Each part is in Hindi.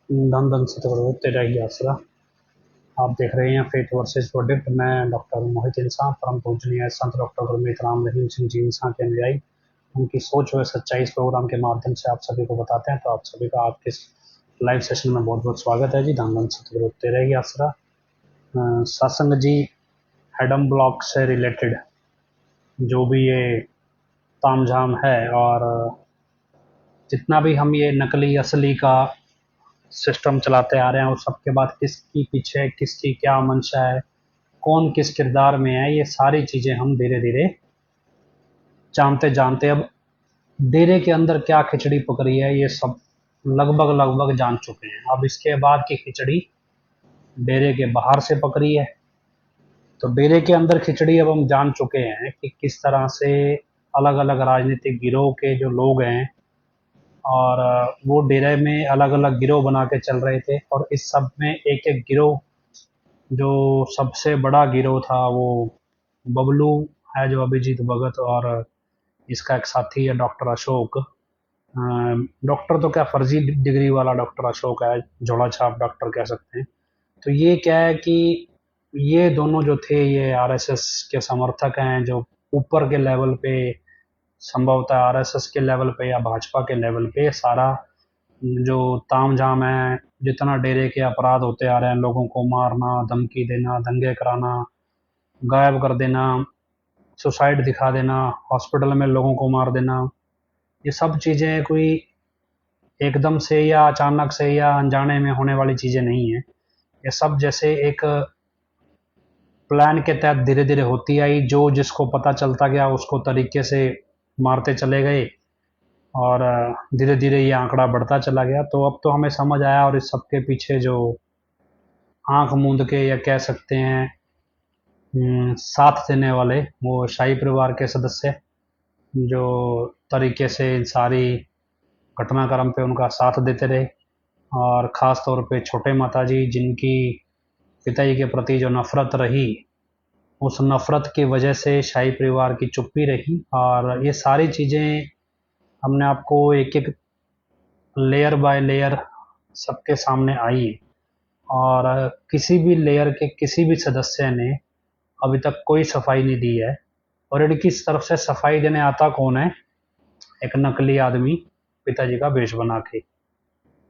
धन धन सतगुरु तेरा ही आसरा। आप देख रहे हैं फेथ वर्सेस वर्डिक्ट। मैं डॉक्टर मोहित इंसान, परम पूजनीय संत डॉक्टर गुरमीत राम रहीम सिंह जी इंसान के अनुयायी, उनकी सोच व सच्चाई इस प्रोग्राम के माध्यम से आप सभी को बताते हैं। तो आप सभी का आपके इस लाइव सेशन में बहुत बहुत स्वागत है जी। धन धन सतगुरु तेरा ही आसरा। सत्संग जी, हेडम ब्लॉक से रिलेटेड जो भी ये तामझाम है और जितना भी हम ये नकली असली का सिस्टम चलाते आ रहे हैं, उस सबके बाद किसकी पीछे किसकी क्या मंशा है, कौन किस किरदार में है, ये सारी चीज़ें हम धीरे धीरे जानते जानते अब डेरे के अंदर क्या खिचड़ी पकड़ी है ये सब लगभग लगभग जान चुके हैं। अब इसके बाद की खिचड़ी डेरे के बाहर से पकड़ी है। तो डेरे के अंदर खिचड़ी अब हम जान चुके हैं कि किस तरह से अलग अलग राजनीतिक गिरोह के जो लोग हैं और वो डेरे में अलग अलग गिरोह बना के चल रहे थे। और इस सब में एक एक गिरोह, जो सबसे बड़ा गिरोह था वो बबलू है, जो अभिजीत भगत, और इसका एक साथी है डॉक्टर अशोक। डॉक्टर तो क्या, फर्जी डिग्री वाला डॉक्टर अशोक है, झोला छाप डॉक्टर कह सकते हैं। तो ये क्या है कि ये दोनों जो थे ये आरएसएस के समर्थक हैं, जो ऊपर के लेवल पे, संभवतः आरएसएस के लेवल पे या भाजपा के लेवल पे सारा जो तामझाम है, जितना डेरे के अपराध होते आ रहे हैं, लोगों को मारना, धमकी देना, दंगे कराना, गायब कर देना, सुसाइड दिखा देना, हॉस्पिटल में लोगों को मार देना, ये सब चीज़ें कोई एकदम से या अचानक से या अनजाने में होने वाली चीज़ें नहीं है। ये सब जैसे एक प्लान के तहत धीरे धीरे होती आई, जो जिसको पता चलता गया उसको तरीके से मारते चले गए और धीरे धीरे ये आंकड़ा बढ़ता चला गया। तो अब तो हमें समझ आया, और इस सब के पीछे जो आंख मूंद के या कह सकते हैं साथ देने वाले, वो शाही परिवार के सदस्य, जो तरीके से इन सारी घटनाक्रम पे उनका साथ देते रहे। और ख़ास तौर पे छोटे माताजी, जिनकी पिताजी के प्रति जो नफ़रत रही, उस नफ़रत की वजह से शाही परिवार की चुप्पी रही। और ये सारी चीज़ें हमने आपको एक एक लेयर बाय लेयर सबके सामने आई, और किसी भी लेयर के किसी भी सदस्य ने अभी तक कोई सफाई नहीं दी है। और इनकी तरफ से सफाई देने आता कौन है? एक नकली आदमी, पिताजी का वेश बना के।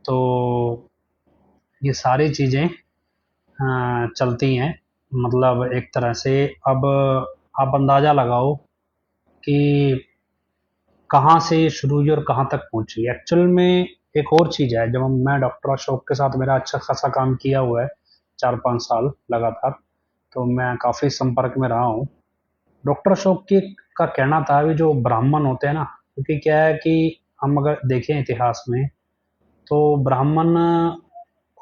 तो ये सारी चीज़ें चलती हैं। मतलब एक तरह से अब आप अंदाज़ा लगाओ कि कहाँ से ये शुरू हुई और कहाँ तक पहुँची। एक्चुअल में एक और चीज़ है, जब मैं डॉक्टर अशोक के साथ मेरा अच्छा खासा काम किया हुआ है, 4-5 साल लगातार, तो मैं काफ़ी संपर्क में रहा हूँ। डॉक्टर अशोक की का कहना था भी जो ब्राह्मण होते हैं ना, क्योंकि क्या है कि हम अगर देखें इतिहास में, तो ब्राह्मण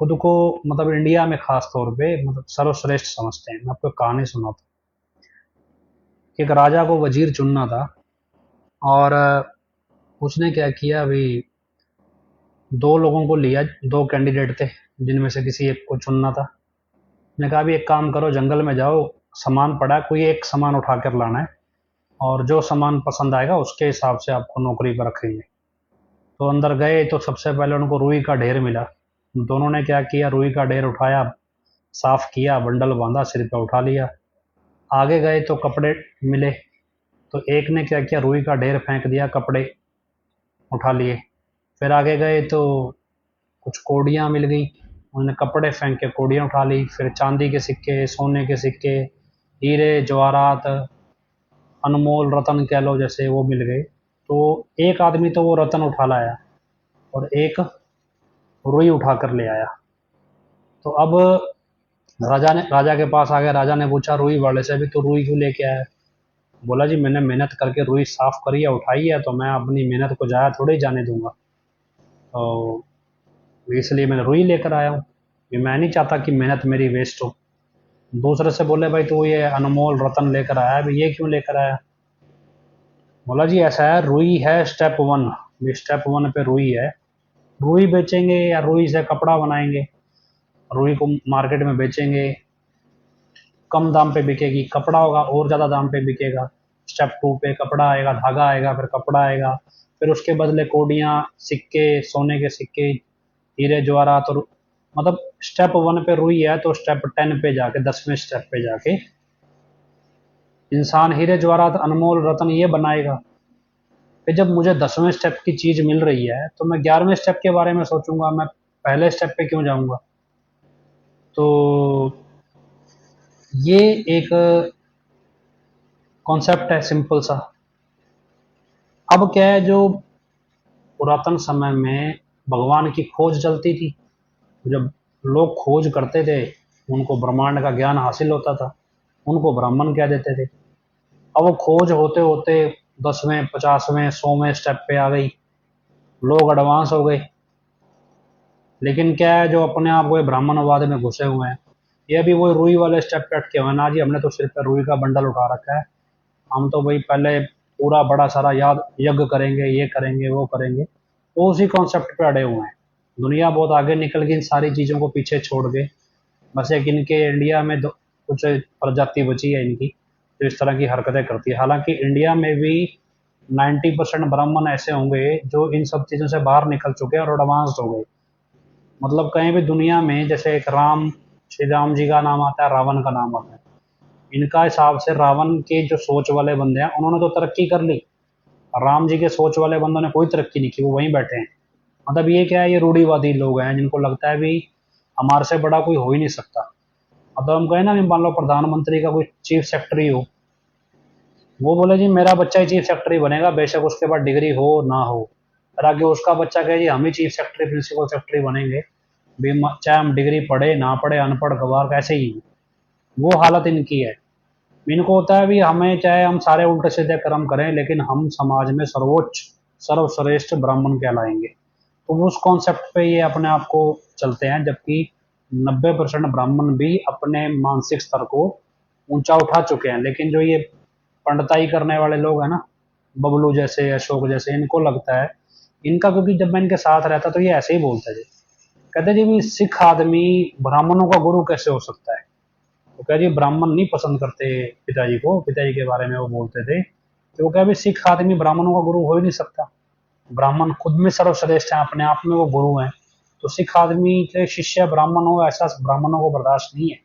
खुद को मतलब इंडिया में खास तौर पे मतलब सर्वश्रेष्ठ समझते हैं। मैं आपको कहानी सुनाता हूँ। एक राजा को वजीर चुनना था, और उसने क्या किया, अभी दो लोगों को लिया, दो कैंडिडेट थे जिनमें से किसी एक को चुनना था। ने कहा भी एक काम करो, जंगल में जाओ, सामान पड़ा है, कोई एक सामान उठा कर लाना है, और जो सामान पसंद आएगा उसके हिसाब से आपको नौकरी पर रखेंगे। तो अंदर गए तो सबसे पहले उनको रुई का ढेर मिला। दोनों ने क्या किया, रुई का ढेर उठाया, साफ किया, बंडल बांधा, सिर पे उठा लिया। आगे गए तो कपड़े मिले, तो एक ने क्या किया, रुई का ढेर फेंक दिया, कपड़े उठा लिए। फिर आगे गए तो कुछ कौड़ियाँ मिल गई, उन्होंने कपड़े फेंक के कौड़ियाँ उठा ली। फिर चांदी के सिक्के, सोने के सिक्के, हीरे जवाहरात, अनमोल रतन कह लो जैसे, वो मिल गए। तो एक आदमी तो वो रतन उठा लाया, और एक रुई उठा कर ले आया। तो अब राजा के पास आ गया। राजा ने पूछा रुई वाले से, भी तो रुई क्यों लेके आया? बोला जी मैंने मेहनत करके रुई साफ करी है, उठाई है, तो मैं अपनी मेहनत को जाया थोड़ी जाने दूंगा, तो इसलिए मैंने रुई लेकर आया हूँ। मैं नहीं चाहता कि मेहनत मेरी वेस्ट हो। दूसरे से बोले भाई तू ये अनमोल रतन लेकर आया है, ये क्यों लेकर आया? बोला जी ऐसा है, रुई है स्टेप वन, स्टेप वन पे रुई है, रुई बेचेंगे या रुई से कपड़ा बनाएंगे, रुई को मार्केट में बेचेंगे, कम दाम पे बिकेगी, कपड़ा होगा और ज़्यादा दाम पे बिकेगा। स्टेप टू पे कपड़ा आएगा, धागा आएगा, फिर कपड़ा आएगा, फिर उसके बदले कोडियाँ, सिक्के, सोने के सिक्के, हीरे जवाहरात और मतलब स्टेप 1 पे रुई है तो स्टेप 10 पे जाके 10वें स्टेप पे जाके इंसान हीरे जवाहरात अनमोल रत्न ये बनाएगा। कि जब मुझे 10वें स्टेप की चीज मिल रही है तो मैं 11वें स्टेप के बारे में सोचूंगा, मैं पहले स्टेप पे क्यों जाऊंगा। तो ये एक कॉन्सेप्ट है सिंपल सा। अब क्या है, जो पुरातन समय में भगवान की खोज चलती थी, जब लोग खोज करते थे उनको ब्रह्मांड का ज्ञान हासिल होता था, उनको ब्राह्मण कह देते थे। अब वो खोज होते होते 10वें 50वें 100वें स्टेप पे आ गई, लोग एडवांस हो गए। लेकिन क्या है, जो अपने आप को ब्राह्मणवाद में घुसे हुए हैं, ये भी वही रुई वाले स्टेप पे अटके हुए हैं ना जी। हमने तो सिर पर रुई का बंडल उठा रखा है, हम तो भाई पहले पूरा बड़ा सारा याद यज्ञ करेंगे, ये करेंगे वो करेंगे, वो उसी कॉन्सेप्ट पे अड़े हुए हैं। दुनिया बहुत आगे निकल गई इन सारी चीज़ों को पीछे छोड़ के। बस एक इनके इंडिया में कुछ प्रजाति बची है इनकी जो इस तरह की हरकतें करती है। हालांकि इंडिया में भी 90% ब्राह्मण ऐसे होंगे जो इन सब चीज़ों से बाहर निकल चुके हैं और एडवांस्ड हो गए। मतलब कहीं भी दुनिया में जैसे एक श्री राम जी का नाम आता है, रावण का नाम आता है, इनका हिसाब से रावण के जो सोच वाले बंदे हैं उन्होंने तो तरक्की कर ली, राम जी के सोच वाले बंदों ने कोई तरक्की नहीं की, वो वहीं बैठे हैं। मतलब ये क्या है, ये रूढ़ीवादी लोग हैं जिनको लगता है भी हमारे से बड़ा कोई हो ही नहीं सकता। मतलब हम कहें ना, मान लो प्रधानमंत्री का कोई चीफ सेक्रेटरी हो, वो बोले जी मेरा बच्चा ही चीफ सेक्रेटरी बनेगा, बेशक उसके बाद डिग्री हो ना हो। और आगे उसका बच्चा कहे जी हम ही चीफ सेक्रेटरी प्रिंसिपल सेक्रेटरी बनेंगे, भी चाहे हम डिग्री पढ़े ना पढ़े, अनपढ़ गवार कैसे ही। वो हालत इनकी है। इनको होता है भी हमें चाहे हम सारे उल्टे सीधे कर्म करें लेकिन हम समाज में सर्वोच्च सर्वश्रेष्ठ ब्राह्मण कहलाएंगे। तो उस कॉन्सेप्ट पे ये अपने आप को चलते हैं, जबकि 90% ब्राह्मण भी अपने मानसिक स्तर को ऊंचा उठा चुके हैं। लेकिन जो ये पंडिताई करने वाले लोग हैं ना, बबलू जैसे अशोक जैसे, इनको लगता है इनका, क्योंकि जब मैं इनके साथ रहता तो ये ऐसे ही बोलते थे, कहते जी भी सिख आदमी ब्राह्मणों का गुरु कैसे हो सकता है। तो कह जी ब्राह्मण नहीं पसंद करते पिताजी को, पिताजी के बारे में वो बोलते थे कि वो कह भी सिख आदमी ब्राह्मणों का गुरु हो ही नहीं सकता, ब्राह्मण खुद में सर्वश्रेष्ठ है, अपने आप में वो गुरु हैं। तो सिख आदमी के शिष्य ब्राह्मण हो, ऐसा ब्राह्मणों को बर्दाश्त नहीं है।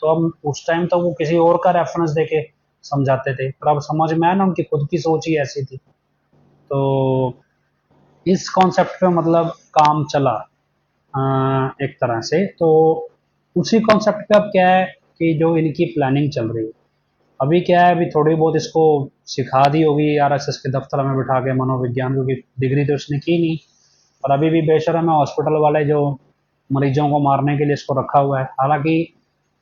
तो अब उस टाइम तो वो किसी और का रेफरेंस देके समझाते थे, पर अब समझ में आया ना उनकी खुद की सोच ही ऐसी थी। तो इस कॉन्सेप्ट पे मतलब काम चला एक तरह से। तो उसी कॉन्सेप्ट पे अब क्या है कि जो इनकी प्लानिंग चल रही है अभी क्या है, अभी थोड़ी बहुत इसको सिखा दी होगी आरएसएस के दफ्तर में बिठा के मनोविज्ञान, क्योंकि डिग्री तो इसने की नहीं। और अभी भी बेशर्म है हॉस्पिटल वाले जो मरीजों को मारने के लिए इसको रखा हुआ है। हालांकि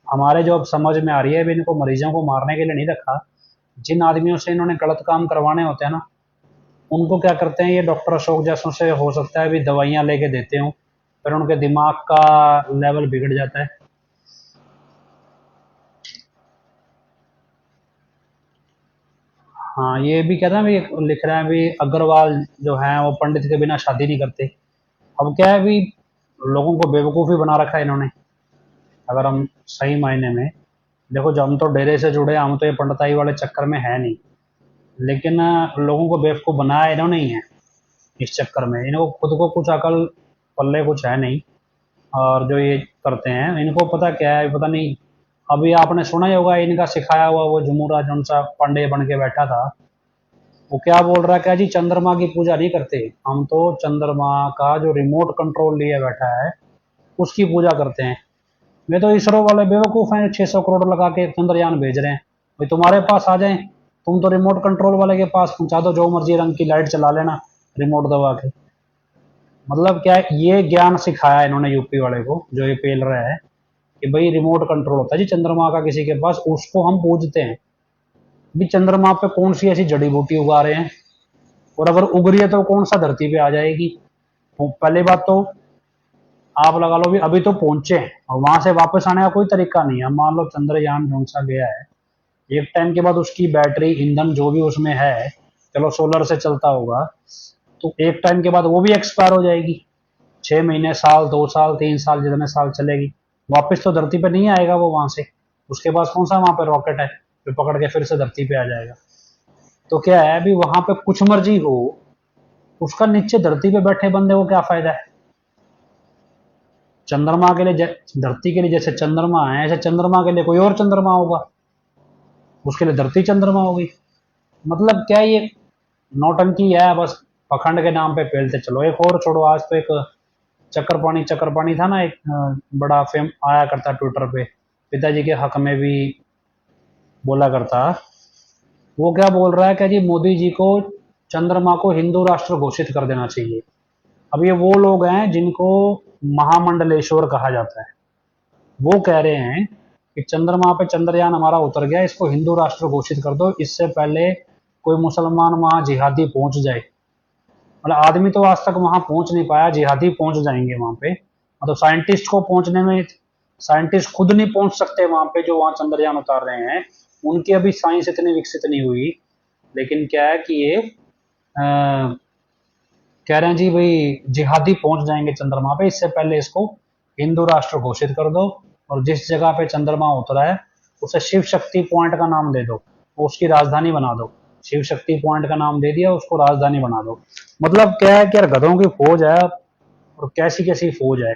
हमारे जो अब समझ में आ रही है, अभी इनको मरीजों को मारने के लिए नहीं रखा, जिन आदमियों से इन्होंने गलत काम करवाने होते हैं ना, उनको क्या करते हैं ये डॉक्टर अशोक जैसों से, हो सकता है भी दवाइयाँ लेके देते हो, फिर उनके दिमाग का लेवल बिगड़ जाता है। हाँ, ये भी कहते हैं भी, लिख रहे हैं भी अग्रवाल जो है वो पंडित के बिना शादी नहीं करते। अब क्या है भी, लोगों को बेवकूफ़ी बना रखा है इन्होंने। अगर हम सही मायने में देखो, जब हम तो डेरे से जुड़े, हम तो ये पंडिताई वाले चक्कर में है नहीं, लेकिन लोगों को बेवकूफ़ बनाया इन्होंने ही है। इस चक्कर में इनको खुद को कुछ अकल पल्ले कुछ है नहीं, और जो ये करते हैं इनको पता क्या है, पता नहीं। अभी आपने सुना ही होगा, इनका सिखाया हुआ वो जमुरा जौन सा पांडे बन के बैठा था, वो क्या बोल रहा है, क्या जी चंद्रमा की पूजा नहीं करते हम, तो चंद्रमा का जो रिमोट कंट्रोल लिए बैठा है उसकी पूजा करते हैं। वे तो इसरो वाले बेवकूफ़ हैं, 600 करोड़ लगा के चंद्रयान भेज रहे हैं, भाई तुम्हारे पास आ जाएं, तुम तो रिमोट कंट्रोल वाले के पास पहुंचा दो, जो मर्जी रंग की लाइट चला लेना रिमोट दबा के। मतलब क्या है, ये ज्ञान सिखाया इन्होंने यूपी वाले को जो ये पेल रहा है कि भाई रिमोट कंट्रोल होता है जी चंद्रमा का किसी के पास, उसको हम पूजते हैं। भी चंद्रमा पे कौन सी ऐसी जड़ी बूटी उगा रहे हैं, और अगर उग रही है तो कौन सा धरती पे आ जाएगी। तो पहली बात तो आप लगा लो भी अभी तो पहुंचे हैं और वहां से वापस आने का कोई तरीका नहीं है। मान लो चंद्रयान जो सा गया है, एक टाइम के बाद उसकी बैटरी ईंधन जो भी उसमें है, चलो सोलर से चलता होगा, तो एक टाइम के बाद वो भी एक्सपायर हो जाएगी। 6 महीने, साल, 2 साल, 3 साल, जितने साल चलेगी, वापस तो धरती पे नहीं आएगा वो वहां से। उसके पास कौन सा वहां पे रॉकेट है जो पकड़ के फिर से धरती पे आ जाएगा। तो क्या है अभी वहां पे कुछ मर्जी हो, उसका नीचे धरती पे बैठे बंदे को क्या फायदा है। चंद्रमा के लिए धरती के लिए जैसे चंद्रमा है, ऐसे चंद्रमा के लिए कोई और चंद्रमा होगा, उसके लिए धरती चंद्रमा होगी। मतलब क्या ये नौटंकी है, बस पखंड के नाम पे पेलते चलो। एक और छोड़ो, आज तो एक चक्कर पानी था ना, एक बड़ा फेम आया करता ट्विटर पे, पिताजी के हक में भी बोला करता। वो क्या बोल रहा है कि जी मोदी जी को चंद्रमा को हिंदू राष्ट्र घोषित कर देना चाहिए। अब ये वो लोग हैं जिनको महामंडलेश्वर कहा जाता है, वो कह रहे हैं कि चंद्रमा पे चंद्रयान हमारा उतर गया, इसको हिंदू राष्ट्र घोषित कर दो, इससे पहले कोई मुसलमान वहां जिहादी पहुंच जाए। मतलब आदमी तो आज तक वहां पहुंच नहीं पाया, जिहादी पहुंच जाएंगे वहां पे। मतलब साइंटिस्ट को पहुंचने में, साइंटिस्ट खुद नहीं पहुंच सकते वहां पे जो वहां चंद्रयान उतार रहे हैं, उनकी अभी साइंस इतनी विकसित नहीं हुई। लेकिन क्या है कि ये कह रहे हैं जी भाई जिहादी पहुंच जाएंगे चंद्रमा पे, इससे पहले इसको हिंदू राष्ट्र घोषित कर दो, और जिस जगह पे चंद्रमा उतरा है उसे शिव शक्ति पॉइंट का नाम दे दो, उसकी राजधानी बना दो। शिव शक्ति पॉइंट का नाम दे दिया, उसको राजधानी बना दो। मतलब क्या है कि यार गधों की फौज है, और कैसी कैसी फौज है।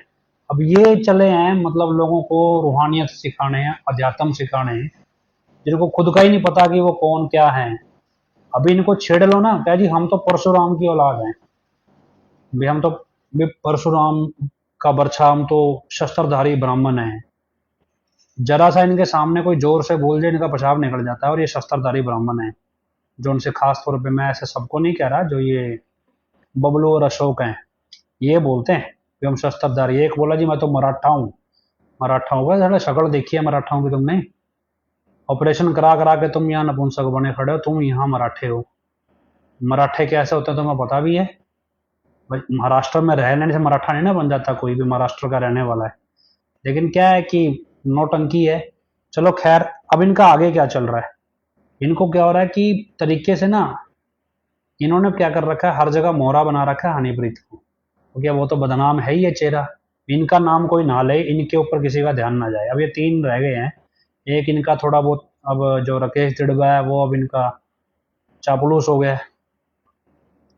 अब ये चले हैं मतलब लोगों को रूहानियत सिखाने हैं, अध्यात्म सिखाने हैं, जिनको खुद का ही नहीं पता कि वो कौन क्या है। अभी इनको छेड़ लो ना, क्या जी हम तो परशुराम की औलाद हैं, भी हम तो भी परशुराम का बरछा, हम तो शस्त्रधारी ब्राह्मण हैं। जरा सा इनके सामने कोई जोर से बोल जाए, इनका पेशाब निकल जाता है, और ये शस्त्रधारी ब्राह्मण है। जो उनसे खास तौर पे, मैं ऐसे सबको नहीं कह रहा, जो ये बबलू और अशोक हैं, ये बोलते हैं कि हम शस्त्रधारी। एक बोला जी मैं तो मराठा हूँ, मराठा हूँ, बस शक्ल देखी है मराठाओं की तुमने, ऑपरेशन करा करा के तुम यहाँ नपुंसक बने खड़े हो, तुम यहाँ मराठे हो। मराठे कैसे होते हैं तुम्हें पता भी है भाई, महाराष्ट्र में रहने से मराठा नहीं ना बन जाता कोई भी, महाराष्ट्र का रहने वाला है। लेकिन क्या है कि नौटंकी है। चलो खैर, अब इनका आगे क्या चल रहा है, इनको क्या हो रहा है कि तरीके से ना, इन्होंने क्या कर रखा है, हर जगह मोहरा बना रखा है हनीप्रीत को, क्योंकि वो तो बदनाम है ही ये चेहरा। इनका नाम कोई ना ले, इनके ऊपर किसी का ध्यान ना जाए। अब ये तीन रह गए हैं, एक इनका थोड़ा बहुत, अब जो राकेश तिड़वा है वो अब इनका चापलूस हो गया है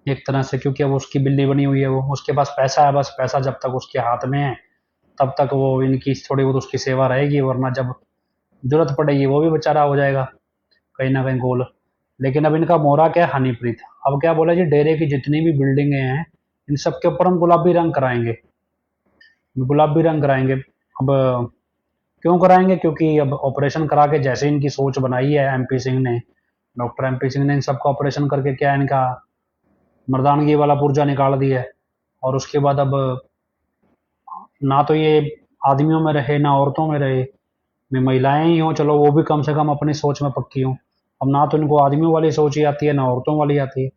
एक तरह से, क्योंकि अब उसकी बिल्ली बनी हुई है वो, उसके पास पैसा है, बस पैसा जब तक उसके हाथ में है तब तक वो इनकी थोड़ी बहुत उसकी सेवा रहेगी, वरना जब जरूरत पड़ेगी वो भी बेचारा हो जाएगा कहीं ना कहीं गोल। लेकिन अब इनका मोहरा क्या है, हनीप्रीत। अब क्या बोला जी, डेरे की जितनी भी बिल्डिंगें हैं इन सब के ऊपर हम गुलाबी रंग कराएंगे, गुलाबी रंग कराएंगे। अब क्यों कराएंगे, क्योंकि अब ऑपरेशन करा के जैसे इनकी सोच बनाई है एमपी सिंह ने, डॉक्टर एमपी सिंह ने, इन सबका ऑपरेशन करके क्या इनका मर्दानगी वाला पुर्जा निकाल दिया है। और उसके बाद अब ना तो ये आदमियों में रहे ना औरतों में रहे, में महिलाएं ही हों, चलो वो भी कम से कम अपनी सोच में पक्की हों। अब ना तो इनको आदमियों वाली सोच ही आती है ना औरतों वाली आती है,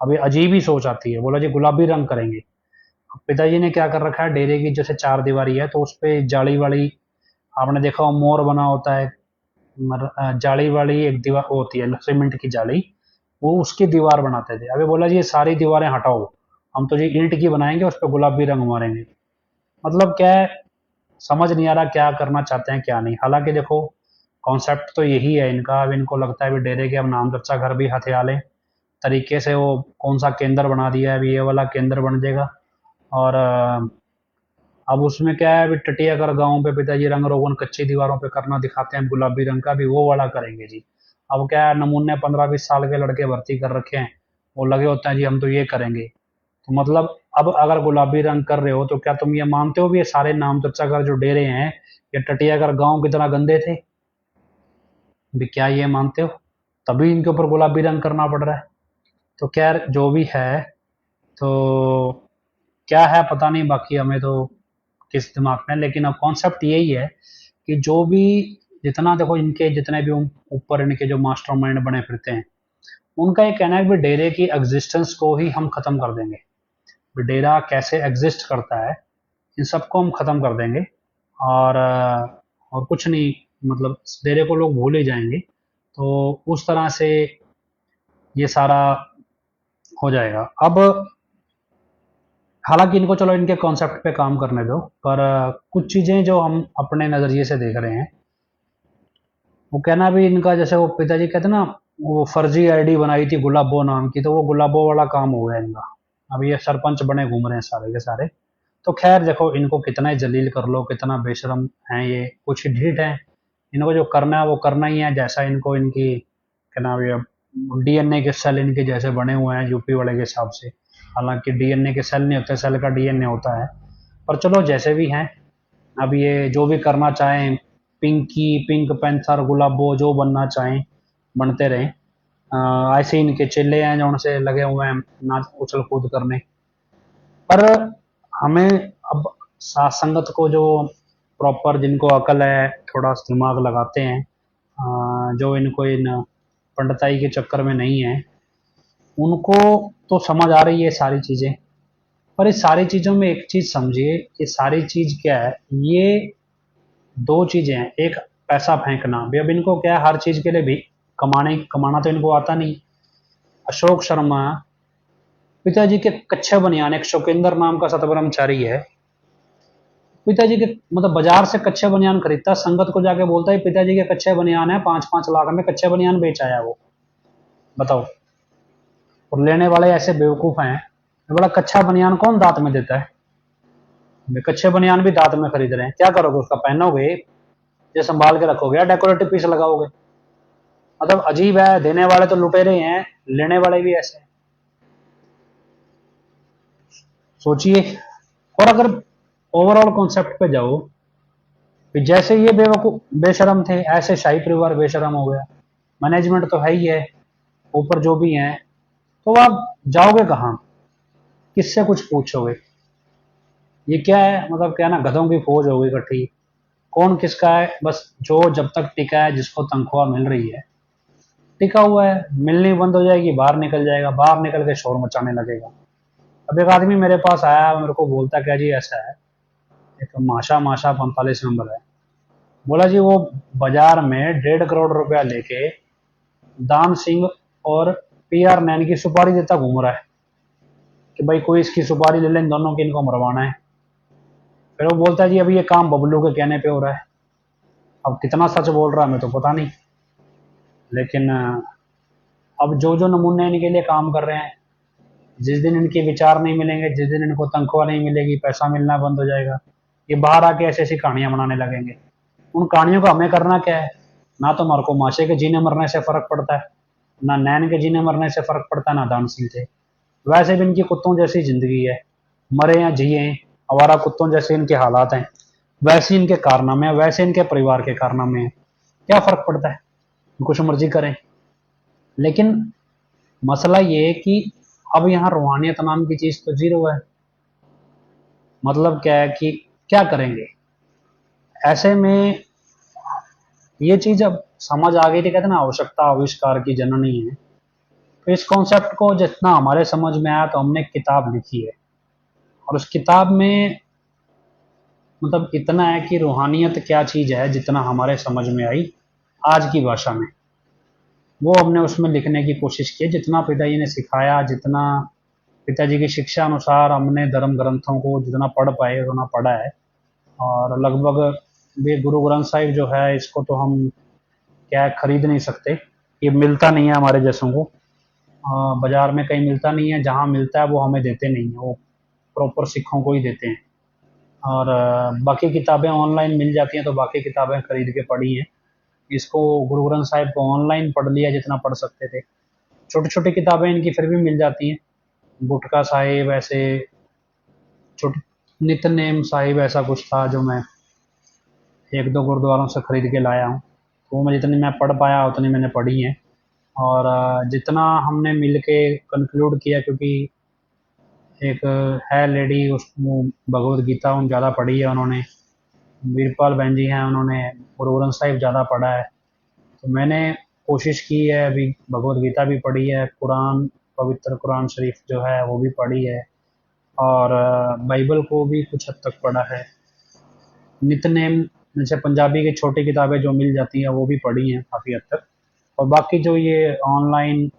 अब ये अजीब ही सोच आती है। बोला जी गुलाबी रंग करेंगे। अब पिताजी ने क्या कर रखा है, डेरे की जैसे चार दीवारी है तो उस पर जाली वाली, आपने देखा हो मोर बना होता है, जाली वाली एक दीवार होती है सीमेंट की जाली, वो उसकी दीवार बनाते थे। अभी बोला जी ये सारी दीवारें हटाओ, हम तो जी ईंट की बनाएंगे, उस पर गुलाबी रंग मारेंगे। मतलब क्या है, समझ नहीं आ रहा क्या करना चाहते हैं क्या नहीं। हालांकि देखो कॉन्सेप्ट तो यही है इनका। अब इनको लगता है भी डेरे के अब नाम चर्चा घर भी हथियाले तरीके से वो कौन सा केंद्र बना दिया है, अभी ये वाला केंद्र बन जाएगा। और अब उसमें क्या है, अभी टटियागढ़ गांव पे पिताजी रंग रोगन कच्ची दीवारों पे करना दिखाते हैं गुलाबी रंग का, भी वो वाला करेंगे जी। अब क्या है, नमूने 15-20 साल के लड़के भर्ती कर रखे हैं, वो लगे होते हैं जी हम तो ये करेंगे। तो मतलब अब अगर गुलाबी रंग कर रहे हो तो क्या तुम ये मानते हो भी ये सारे नाम चर्चा कर जो डेरे हैं ये टटियागढ़ गांव की तरह गंदे थे, भी क्या ये मानते हो? तभी इनके ऊपर गुलाबी रंग करना पड़ रहा है। तो खैर जो भी है, तो क्या है पता नहीं, बाकी हमें तो किस दिमाग में, लेकिन अब कॉन्सेप्ट यही है कि जो भी, जितना देखो इनके जितने भी ऊपर इनके जो मास्टरमाइंड बने फिरते हैं, उनका ये कहना है कि डेरे की एग्जिस्टेंस को ही हम खत्म कर देंगे। डेरा कैसे एग्जिस्ट करता है इन सबको हम खत्म कर देंगे, और कुछ नहीं, मतलब डेरे को लोग भूल ही जाएंगे। तो उस तरह से ये सारा हो जाएगा। अब हालांकि इनको चलो इनके कॉन्सेप्ट पे काम करने दो, पर कुछ चीजें जो हम अपने नजरिए से देख रहे हैं, वो कहना भी इनका, जैसे वो पिताजी कहते ना, वो फर्जी आईडी बनाई थी गुलाबो नाम की, तो वो गुलाबो वाला काम हो गया इनका। अब ये सरपंच बने घूम रहे हैं सारे के सारे, तो खैर देखो, इनको कितना ही जलील कर लो, कितना बेशरम हैं ये, कुछ ही ढीठ हैं। इनको जो करना है वो करना ही है, जैसा इनको इनकी क्या नाम है, डीएनए के सेल इनके जैसे बने हुए हैं यूपी वाले के हिसाब से। हालांकि डीएनए के सेल नहीं होते, सेल का डीएनए होता है। पर चलो जैसे भी हैं, अब ये जो भी करना चाहें, पिंकी, पिंक पैंथर, गुलाबो, जो बनना चाहें बनते रहें। ऐसे इनके चेले हैं जो उनसे लगे हुए हैं नाच उछल कूद करने। पर हमें अब साथ संगत को, जो प्रॉपर जिनको अकल है, थोड़ा दिमाग लगाते हैं, जो इनको इन पंडिताई के चक्कर में नहीं है, उनको तो समझ आ रही है सारी चीज़ें। पर इस सारी चीज़ों में एक चीज़ समझिए, ये सारी चीज़ क्या है, ये दो चीज़ें हैं। एक, पैसा फेंकना भी। अब इनको क्या है, हर चीज़ के लिए भी कमाना तो इनको आता नहीं। अशोक शर्मा पिताजी के कच्चे बनियान, एक शोकेंद्र नाम का सतब्रह्मचारी है, पिताजी के मतलब बाजार से कच्चे बनियान खरीदता, संगत को जाके बोलता है पिताजी के कच्चे बनियान है, 5-5 लाख में कच्चे बनियान बेच आया वो, बताओ। और लेने वाले ऐसे बेवकूफ हैं, बड़ा कच्चा बनियान कौन दांत में देता है? कच्चे बनियान भी दांत में खरीद रहे हैं, क्या करोगे उसका? पहनोगे या संभाल के रखोगे या डेकोरेटिव पीस लगाओगे? मतलब अजीब है, देने वाले तो लुटेरे हैं, लेने वाले भी ऐसे हैं, सोचिए। और अगर ओवरऑल कॉन्सेप्ट पे जाओ, कि जैसे ये बेवकूफ बेशरम थे, ऐसे शाही परिवार बेशरम हो गया। मैनेजमेंट तो है ही है, ऊपर जो भी है, तो आप जाओगे कहाँ? किससे कुछ पूछोगे? ये क्या है, मतलब क्या ना, गधों की फौज हो गई इकट्ठी। कौन किसका है? बस जो जब तक टिका है, जिसको तनख्वाह मिल रही है, टिका हुआ है। मिलनी बंद हो जाएगी, बाहर निकल जाएगा, बाहर निकल के शोर मचाने लगेगा। अब एक आदमी मेरे पास आया, मेरे को बोलता क्या जी ऐसा है, एक माशा माशा 45 नंबर है, बोला जी वो बाजार में 1.5 करोड़ रुपया लेके दान सिंह और PR नैन की सुपारी देता घूम रहा है, कि भाई कोई इसकी सुपारी ले ले, इन दोनों की, इनको मरवाना है। फिर वो बोलता है जी अभी ये काम बबलू के कहने पे हो रहा है। अब कितना सच बोल रहा है मैं तो पता नहीं, लेकिन अब जो जो नमूने इनके लिए काम कर रहे हैं, जिस दिन इनके विचार नहीं मिलेंगे, जिस दिन इनको तनख्वाह नहीं मिलेगी, पैसा मिलना बंद हो जाएगा, ये बाहर आके ऐसी ऐसी कहानियां बनाने लगेंगे। उन कहानियों को हमें करना क्या है? ना तो हमारे को माशे के जीने मरने से फर्क पड़ता है, ना नैन के जीने मरने से फर्क पड़ता है, ना दान सिंह से। वैसे भी इनकी कुत्तों जैसी जिंदगी है, मरे या जिए, आवारा कुत्तों जैसे इनके हालात हैं, वैसे इनके कारनामे हैं, वैसे इनके परिवार के कारनामे हैं। क्या फर्क पड़ता है, कुछ मर्जी करें। लेकिन मसला ये है कि अब यहाँ रूहानियत नाम की चीज तो जीरो है। मतलब क्या है कि क्या करेंगे ऐसे में? ये चीज अब समझ आ गई थी, कहते ना आवश्यकता आविष्कार की जननी है। तो इस कॉन्सेप्ट को जितना हमारे समझ में आया, तो हमने एक किताब लिखी है, और उस किताब में मतलब इतना है कि रूहानियत क्या चीज है, जितना हमारे समझ में आई आज की भाषा में, वो हमने उसमें लिखने की कोशिश की। जितना पिताजी ने सिखाया, जितना पिताजी की शिक्षा अनुसार हमने धर्म ग्रंथों को जितना पढ़ पाए उतना पढ़ा है। और लगभग भी गुरु ग्रंथ साहिब जो है, इसको तो हम क्या है, खरीद नहीं सकते, ये मिलता नहीं है हमारे जैसों को। बाजार में कहीं मिलता नहीं है, जहाँ मिलता है वो हमें देते नहीं है, वो प्रॉपर सिखों को ही देते हैं। और बाकी किताबें ऑनलाइन मिल जाती हैं, तो बाकी किताबें खरीद के पढ़ी हैं। इसको गुरु ग्रंथ साहिब को ऑनलाइन पढ़ लिया जितना पढ़ सकते थे। छोटी छोटी किताबें इनकी फिर भी मिल जाती हैं, गुटका साहिब ऐसे, छोटे नितनेम साहिब ऐसा कुछ था, जो मैं 1-2 गुरुद्वारों से खरीद के लाया हूँ। तो वो मैं जितनी मैं पढ़ पाया उतनी मैंने पढ़ी है। और जितना हमने मिल के कंक्लूड किया, क्योंकि एक है लेडी, उसको भगवद गीता उन ज़्यादा पढ़ी है उन्होंने, वीरपाल बहन जी हैं, उन्होंने गुरु ग्रंथ साहिब ज़्यादा पढ़ा है। तो मैंने कोशिश की है, अभी भगवद गीता भी पढ़ी है, कुरान, पवित्र कुरान शरीफ जो है वो भी पढ़ी है, और बाइबल को भी कुछ हद तक पढ़ा है। नितनेम जैसे पंजाबी की छोटी किताबें जो मिल जाती हैं वो भी पढ़ी हैं काफ़ी हद तक। और बाकी जो ये ऑनलाइन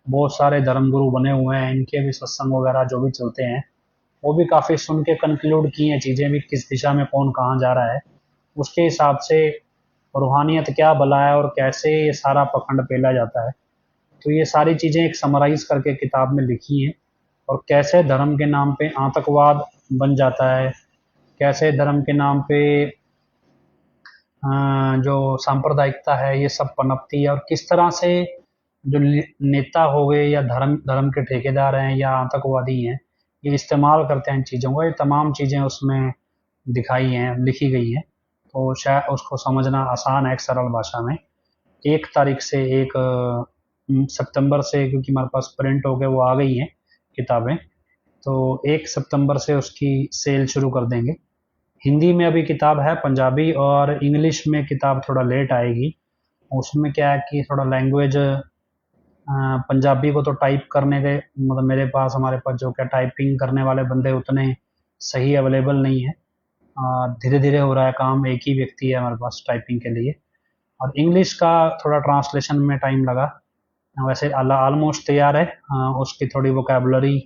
बहुत सारे धर्मगुरु बने हुए हैं, इनके भी सत्संग वगैरह जो भी चलते हैं, वो भी काफ़ी सुन के कंक्लूड की हैं चीज़ें भी, किस दिशा में कौन कहाँ जा रहा है, उसके हिसाब से रूहानियत क्या भला है और कैसे ये सारा पखंड पेला जाता है। तो ये सारी चीज़ें एक समराइज़ करके किताब में लिखी हैं। और कैसे धर्म के नाम पे आतंकवाद बन जाता है, कैसे धर्म के नाम पे जो सांप्रदायिकता है ये सब पनपती है, और किस तरह से जो नेता हो गए या धर्म धर्म के ठेकेदार हैं या आतंकवादी हैं, ये इस्तेमाल करते हैं इन चीज़ों का। ये तमाम चीज़ें उसमें दिखाई हैं, लिखी गई हैं। तो शायद उसको समझना आसान है एक सरल भाषा में। 1 तारीख से 1 सितंबर से, क्योंकि हमारे पास प्रिंट हो गए वो आ गई हैं किताबें, तो 1 सितंबर से उसकी सेल शुरू कर देंगे। हिंदी में अभी किताब है, पंजाबी और इंग्लिश में किताब थोड़ा लेट आएगी। उसमें क्या है कि थोड़ा लैंग्वेज, पंजाबी को तो टाइप करने के मतलब मेरे पास, हमारे पास जो क्या टाइपिंग करने वाले बंदे उतने सही अवेलेबल नहीं है। धीरे धीरे हो रहा है काम, एक ही व्यक्ति है हमारे पास टाइपिंग के लिए। और इंग्लिश का थोड़ा ट्रांसलेशन में टाइम लगा, वैसे ऑलमोस्ट तैयार है। उसकी थोड़ी वोकेबलरी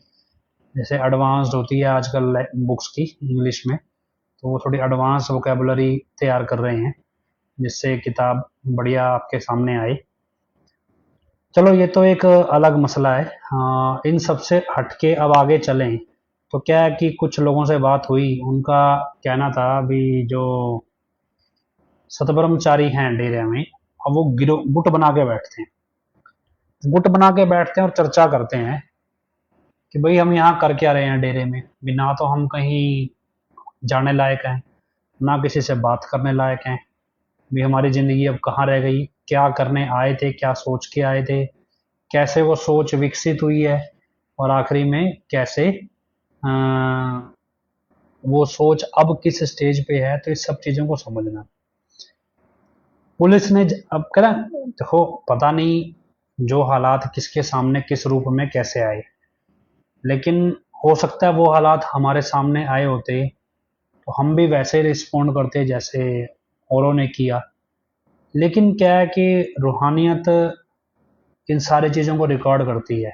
जैसे एडवांस्ड होती है आजकल बुक्स की इंग्लिश में, तो वो थोड़ी एडवांस वोकेबलरी तैयार कर रहे हैं जिससे किताब बढ़िया आपके सामने आए। चलो ये तो एक अलग मसला है। हाँ, इन सब से हटके अब आगे चलें तो क्या है कि कुछ लोगों से बात हुई, उनका कहना था अभी जो सतब्रह्मचारी हैं डेरे में, अब वो गिरो गुट बना के बैठते हैं, गुट बना के बैठते हैं और चर्चा करते हैं कि भाई हम यहाँ कर क्या रहे हैं डेरे में, बिना तो हम कहीं जाने लायक हैं, ना किसी से बात करने लायक हैं, भी हमारी ज़िंदगी अब कहाँ रह गई, क्या करने आए थे, क्या सोच के आए थे, कैसे वो सोच विकसित हुई है, और आखिरी में कैसे अ, वो सोच अब किस स्टेज पे है। तो इस सब चीज़ों को समझना पुलिस ने अब कह देखो, पता नहीं जो हालात किसके सामने किस रूप में कैसे आए, लेकिन हो सकता है वो हालात हमारे सामने आए होते तो हम भी वैसे रिस्पॉन्ड करते जैसे औरों ने किया। लेकिन क्या है कि रूहानियत इन सारी चीज़ों को रिकॉर्ड करती है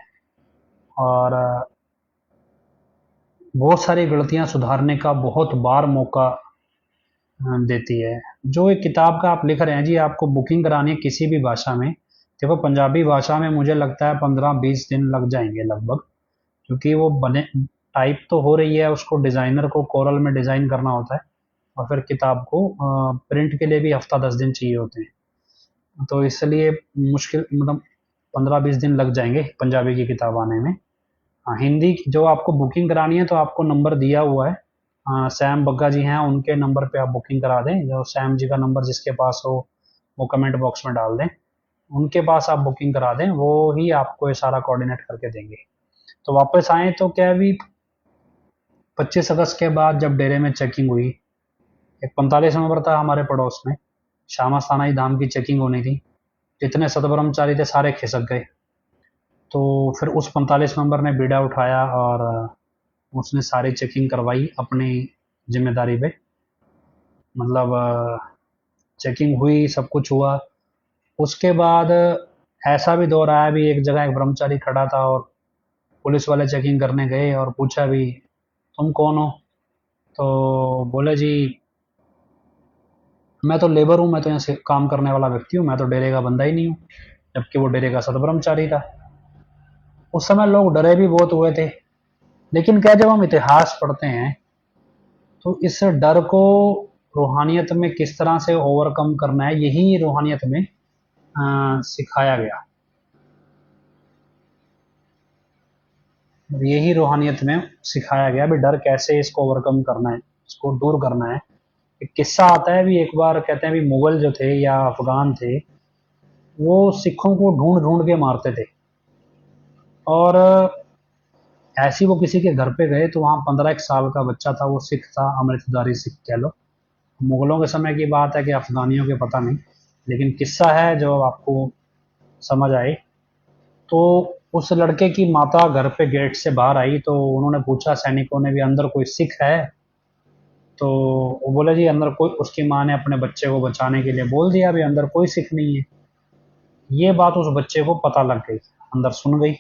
और बहुत सारी गलतियां सुधारने का बहुत बार मौका देती है। जो एक किताब का आप लिख रहे हैं जी, आपको बुकिंग करानी है किसी भी भाषा में, देखो पंजाबी भाषा में मुझे लगता है 15-20 दिन लग जाएंगे लगभग, क्योंकि वो बने टाइप तो हो रही है, उसको डिज़ाइनर को कोरल में डिज़ाइन करना होता है और फिर किताब को प्रिंट के लिए भी हफ्ता 10 दिन चाहिए होते हैं। तो इसलिए मुश्किल मतलब 15-20 दिन लग जाएंगे पंजाबी की किताब आने में। हाँ, हिंदी जो आपको बुकिंग करानी है तो आपको नंबर दिया हुआ है, सैम बग्गा जी हैं, उनके नंबर पे आप बुकिंग करा दें। जो सैम जी का नंबर जिसके पास हो वो कमेंट बॉक्स में डाल दें, उनके पास आप बुकिंग करा दें, वो ही आपको ये सारा कोऑर्डिनेट करके देंगे। तो वापस आए तो क्या अभी 25 अगस्त के बाद जब डेरे में चेकिंग हुई, एक 45 नंबर था हमारे पड़ोस में, श्यामा सानाई धाम की चेकिंग होनी थी, जितने सतब्रह्मचारी थे सारे खिसक गए। तो फिर उस 45 नंबर ने बीड़ा उठाया और उसने सारी चेकिंग करवाई अपनी जिम्मेदारी पे। मतलब चेकिंग हुई, सब कुछ हुआ। उसके बाद ऐसा भी दौर आया भी, एक जगह एक ब्रह्मचारी खड़ा था और पुलिस वाले चेकिंग करने गए और पूछा भी तुम कौन हो, तो बोले जी मैं तो लेबर हूँ, मैं तो यहाँ से काम करने वाला व्यक्ति हूँ, मैं तो डेरे का बंदा ही नहीं हूँ, जबकि वो डेरे का सतब्रह्मचारी था। उस समय लोग डरे भी बहुत हुए थे, लेकिन क्या जब हम इतिहास पढ़ते हैं तो इस डर को रूहानियत में किस तरह से ओवरकम करना है, यही रूहानियत में सिखाया गया। यही रूहानियत में सिखाया गया भी डर कैसे इसको ओवरकम करना है, इसको दूर करना है। एक किस्सा आता है भी, एक बार कहते हैं भी मुगल जो थे या अफगान थे, वो सिखों को ढूंढ ढूंढ के मारते थे। और ऐसे ही वो किसी के घर पे गए तो वहाँ 15 एक साल का बच्चा था, वो सिख था, अमृतधारी सिख कह लो। मुगलों के समय की बात है कि अफगानियों के पता नहीं, लेकिन किस्सा है जो आपको समझ आए। तो उस लड़के की माता घर पे गेट से बाहर आई तो उन्होंने पूछा सैनिकों ने भी अंदर कोई सिख है, तो वो बोले जी अंदर कोई, उसकी माँ ने अपने बच्चे को बचाने के लिए बोल दिया भी अंदर कोई सिख नहीं है। ये बात उस बच्चे को पता लग गई, अंदर सुन गई।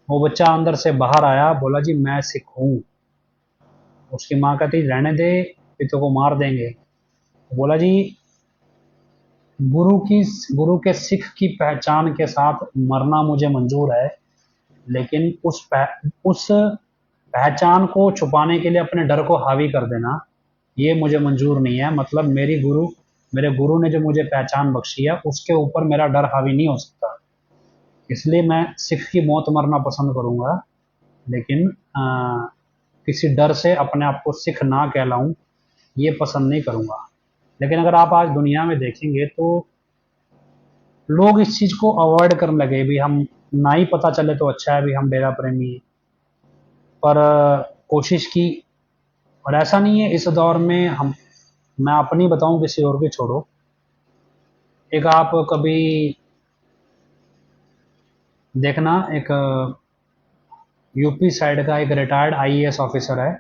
वो बच्चा अंदर से बाहर आया, बोला जी मैं सिख हूँ। उसकी माँ कहती रहने दे, पिता को मार देंगे। बोला जी गुरु की गुरु के सिख की पहचान के साथ मरना मुझे मंजूर है, लेकिन उस पहचान को छुपाने के लिए अपने डर को हावी कर देना, ये मुझे मंजूर नहीं है। मतलब मेरे गुरु ने जो मुझे पहचान बख्शी है, उसके ऊपर मेरा डर हावी नहीं हो सकता। इसलिए मैं सिख की मौत मरना पसंद करूंगा, लेकिन किसी डर से अपने आप को सिख ना कहलाऊं, ये पसंद नहीं करूंगा। लेकिन अगर आप आज दुनिया में देखेंगे तो लोग इस चीज़ को अवॉइड करने लगे भी, हम ना ही पता चले तो अच्छा है भी हम डेरा प्रेमी हैं। पर कोशिश की, और ऐसा नहीं है इस दौर में हम, मैं अपनी बताऊं किसी और की छोड़ो। एक आप कभी देखना, एक यूपी साइड का एक रिटायर्ड आईएएस ऑफिसर है,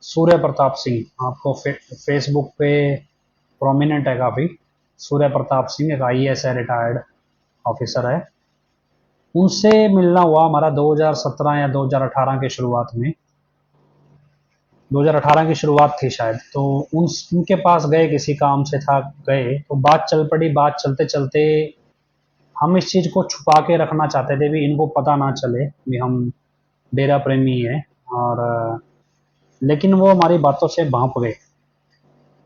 सूर्य प्रताप सिंह। आपको फेसबुक पे प्रोमिनेंट है काफ़ी। सूर्य प्रताप सिंह एक आईएएस है, रिटायर्ड ऑफिसर है। उनसे मिलना हुआ हमारा 2017 या 2018 के शुरुआत में, 2018 की शुरुआत थी शायद। तो उनके पास गए, किसी काम से था, गए तो बात चल पड़ी। बात चलते चलते हम इस चीज़ को छुपा के रखना चाहते थे भी इनको पता ना चले भी हम डेरा प्रेमी है। और लेकिन वो हमारी बातों से भांप गए।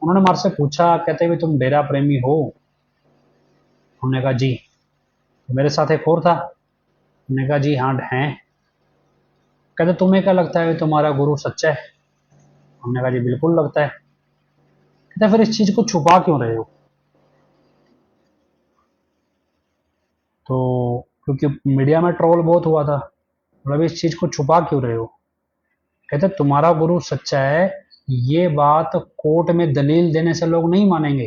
उन्होंने हमारे से पूछा, कहते भी तुम डेरा प्रेमी हो? हमने कहा जी। तो मेरे साथ एक और था, हमने कहा जी हाँ हैं। कहते तुम्हें क्या लगता है तुम्हारा गुरु सच्चा है? हमने कहा जी बिल्कुल लगता है। कहते फिर इस चीज़ को छुपा क्यों रहे हो? तो क्योंकि मीडिया में ट्रोल बहुत हुआ था, मतलब इस चीज़ को छुपा क्यों रहे हो? कहते तुम्हारा गुरु सच्चा है, ये बात कोर्ट में दलील देने से लोग नहीं मानेंगे।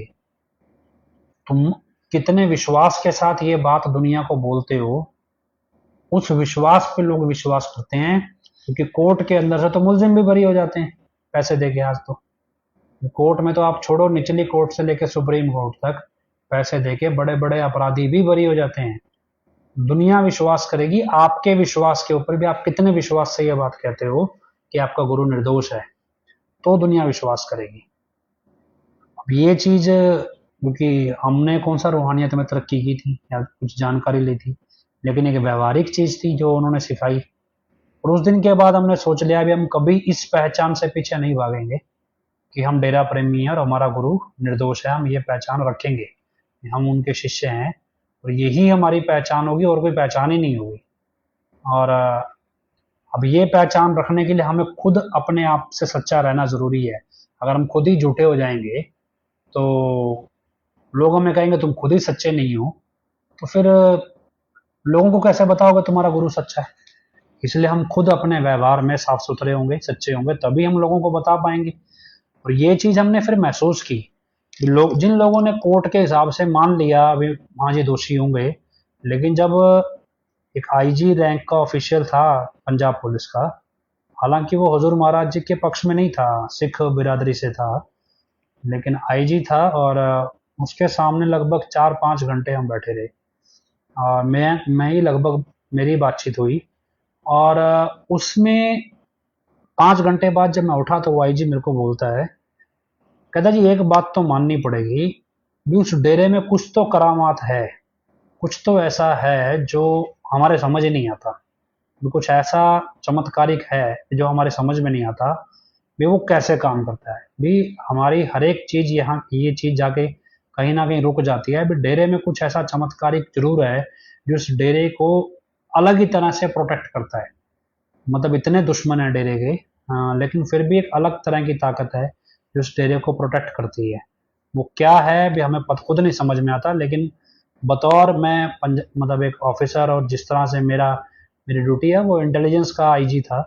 तुम कितने विश्वास के साथ ये बात दुनिया को बोलते हो, उस विश्वास पे लोग विश्वास करते हैं। क्योंकि कोर्ट के अंदर से तो मुलजिम भी बरी हो जाते हैं पैसे देके। आज तो कोर्ट में तो आप छोड़ो, निचली कोर्ट से लेकर सुप्रीम कोर्ट तक पैसे देके बड़े बड़े अपराधी भी बरी हो जाते हैं। दुनिया विश्वास करेगी आपके विश्वास के ऊपर भी। आप कितने विश्वास से ये बात कहते हो कि आपका गुरु निर्दोष है, तो दुनिया विश्वास करेगी। अब ये चीज़, क्योंकि हमने कौन सा रूहानियत में तरक्की की थी या कुछ जानकारी ली थी, लेकिन एक व्यवहारिक चीज़ थी जो उन्होंने सिखाई। और उस दिन के बाद हमने सोच लिया भी हम कभी इस पहचान से पीछे नहीं भागेंगे कि हम डेरा प्रेमी हैं और हमारा गुरु निर्दोष है। हम ये पहचान रखेंगे, हम उनके शिष्य हैं और यही हमारी पहचान होगी, और कोई पहचान ही नहीं होगी। और अब ये पहचान रखने के लिए हमें खुद अपने आप से सच्चा रहना ज़रूरी है। अगर हम खुद ही झूठे हो जाएंगे तो लोग हमें कहेंगे तुम खुद ही सच्चे नहीं हो, तो फिर लोगों को कैसे बताओगे तुम्हारा गुरु सच्चा है? इसलिए हम खुद अपने व्यवहार में साफ सुथरे होंगे, सच्चे होंगे, तभी हम लोगों को बता पाएंगे। और ये चीज़ हमने फिर महसूस की कि जिन लोगों ने कोर्ट के हिसाब से मान लिया अभी हाँ जी दोषी होंगे, लेकिन जब एक आईजी रैंक का ऑफिशियल था पंजाब पुलिस का, हालांकि वो हजूर महाराज जी के पक्ष में नहीं था, सिख बिरादरी से था, लेकिन आईजी था। और उसके सामने लगभग 4-5 घंटे हम बैठे रहे। मैं ही लगभग मेरी बातचीत हुई। और उसमें 5 घंटे बाद जब मैं उठा तो वो आईजी मेरे को बोलता है, कहता जी एक बात तो माननी पड़ेगी भी उस डेरे में कुछ तो करामात है, कुछ तो ऐसा है जो हमारे समझ ही नहीं आता। भी कुछ ऐसा चमत्कारिक है जो हमारे समझ में नहीं आता भी वो कैसे काम करता है। भी हमारी हर एक चीज़ यहाँ ये चीज़ जाके कहीं ना कहीं रुक जाती है। भी डेरे में कुछ ऐसा चमत्कारिक जरूर है जो उस डेरे को अलग ही तरह से प्रोटेक्ट करता है। मतलब इतने दुश्मन है डेरे के, लेकिन फिर भी एक अलग तरह की ताकत है जो उस डेरे को प्रोटेक्ट करती है। वो क्या है भी हमें खुद नहीं समझ में आता। लेकिन बतौर मैं मतलब एक ऑफिसर, और जिस तरह से मेरी ड्यूटी है, वो इंटेलिजेंस का आईजी था,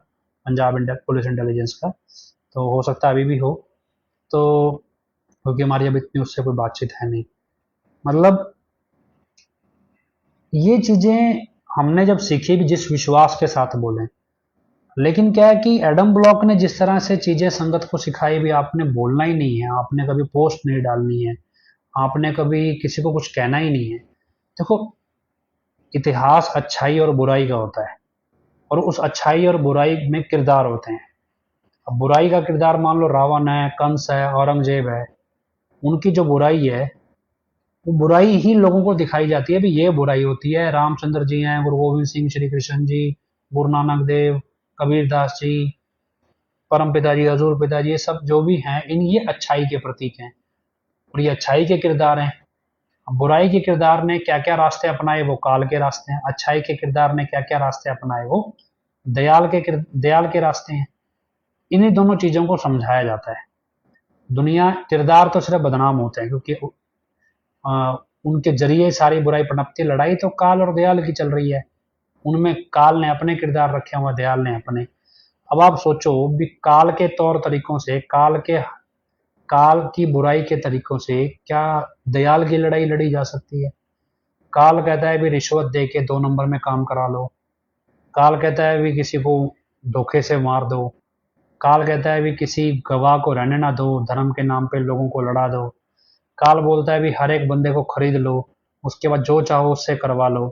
पंजाब पुलिस इंटेलिजेंस का। तो हो सकता है अभी भी हो, तो क्योंकि हमारी अभी इतनी उससे कोई बातचीत है नहीं। मतलब ये चीज़ें हमने जब सीखी भी जिस विश्वास के साथ बोलें। लेकिन क्या है कि एडम ब्लॉक ने जिस तरह से चीज़ें संगत को सिखाई भी, आपने बोलना ही नहीं है, आपने कभी पोस्ट नहीं डालनी है, आपने कभी किसी को कुछ कहना ही नहीं है। देखो, इतिहास अच्छाई और बुराई का होता है, और उस अच्छाई और बुराई में किरदार होते हैं। अब बुराई का किरदार मान लो रावण है, कंस है, औरंगजेब है। उनकी जो बुराई है वो बुराई ही लोगों को दिखाई जाती है भी ये बुराई होती है। रामचंद्र जी हैं, गुरु गोविंद सिंह, श्री कृष्ण जी, गुरु नानक देव, कबीर दास जी, परम पिताजी, हजूर पिताजी, ये सब जो भी हैं इन ये अच्छाई के प्रतीक हैं और ये अच्छाई के किरदार हैं। बुराई के किरदार ने क्या क्या रास्ते अपनाए वो काल के रास्ते हैं, अच्छाई के किरदार ने क्या क्या रास्ते अपनाए वो दयाल के रास्ते हैं। इन्हीं दोनों चीजों को समझाया जाता है। दुनिया किरदार तो सिर्फ बदनाम होते हैं क्योंकि उनके जरिए सारी बुराई पनपती। लड़ाई तो काल और दयाल की चल रही है, उनमें काल ने अपने किरदार रखे हुए, दयाल ने अपने। अब आप सोचो भी काल के तौर तरीकों से, काल की बुराई के तरीकों से क्या दयाल की लड़ाई लड़ी जा सकती है? काल कहता है भी रिश्वत दे के 2 नंबर में काम करा लो, काल कहता है भी किसी को धोखे से मार दो, काल कहता है भी किसी गवाह को रहने ना दो, धर्म के नाम पे लोगों को लड़ा दो, काल बोलता है भी हर एक बंदे को खरीद लो, उसके बाद जो चाहो उससे करवा लो।